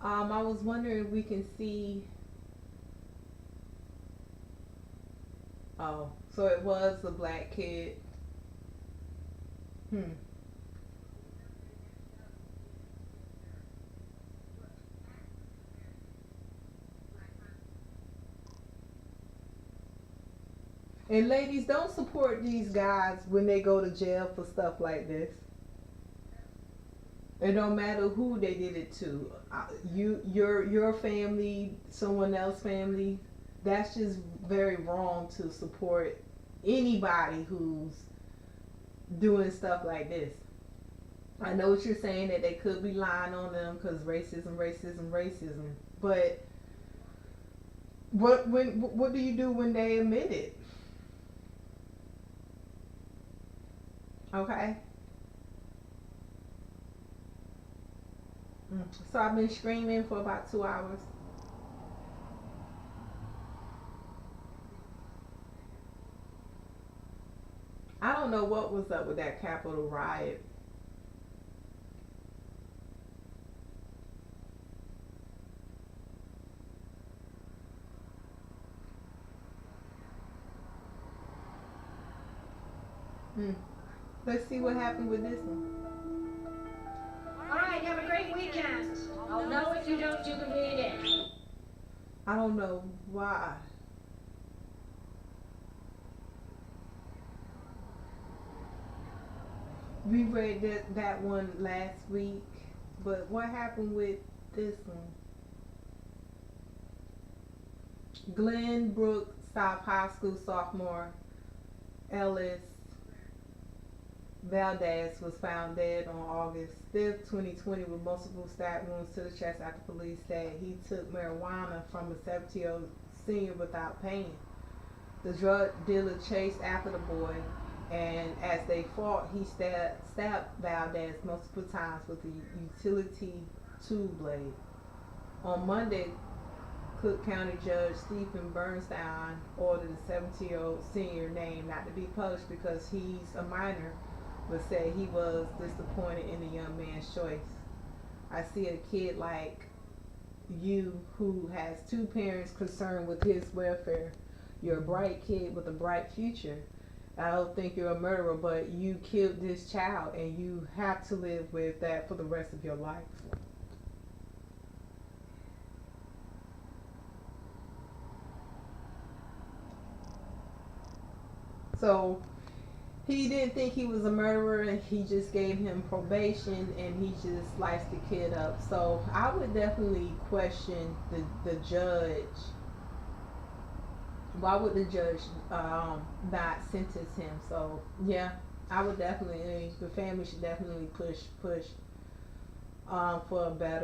I was wondering if we can see. Oh, so it was a black kid. And ladies, don't support these guys when they go to jail for stuff like this. It don't matter who they did it to. Your family, someone else's family. That's just very wrong to support anybody who's doing stuff like this. I know what you're saying, that they could be lying on them because racism. But what do you do when they admit it? Okay. So I've been screaming for about 2 hours. I don't know what was up with that Capitol riot. Let's see what happened with this one. All right, have a great weekend. I'll know if you don't do the reading. I don't know why. We read that one last week, but what happened with this one? Glenbrook South High School sophomore Ellis Valdez was found dead on August 5th, 2020 with multiple stab wounds to the chest after police said he took marijuana from a 17-year-old senior without paying. The drug dealer chased after the boy And as they fought, he stabbed Valdez multiple times with a utility tool blade. On Monday, Cook County Judge Stephen Bernstein ordered the 17-year-old senior name not to be published because he's a minor, but said he was disappointed in the young man's choice. I see a kid like you who has two parents concerned with his welfare. You're a bright kid with a bright future. I don't think you're a murderer, but you killed this child and you have to live with that for the rest of your life. So he didn't think he was a murderer, and he just gave him probation, and he just sliced the kid up. So I would definitely question the judge. Why would the judge not sentence him? So yeah, I would definitely. The family should definitely push for a better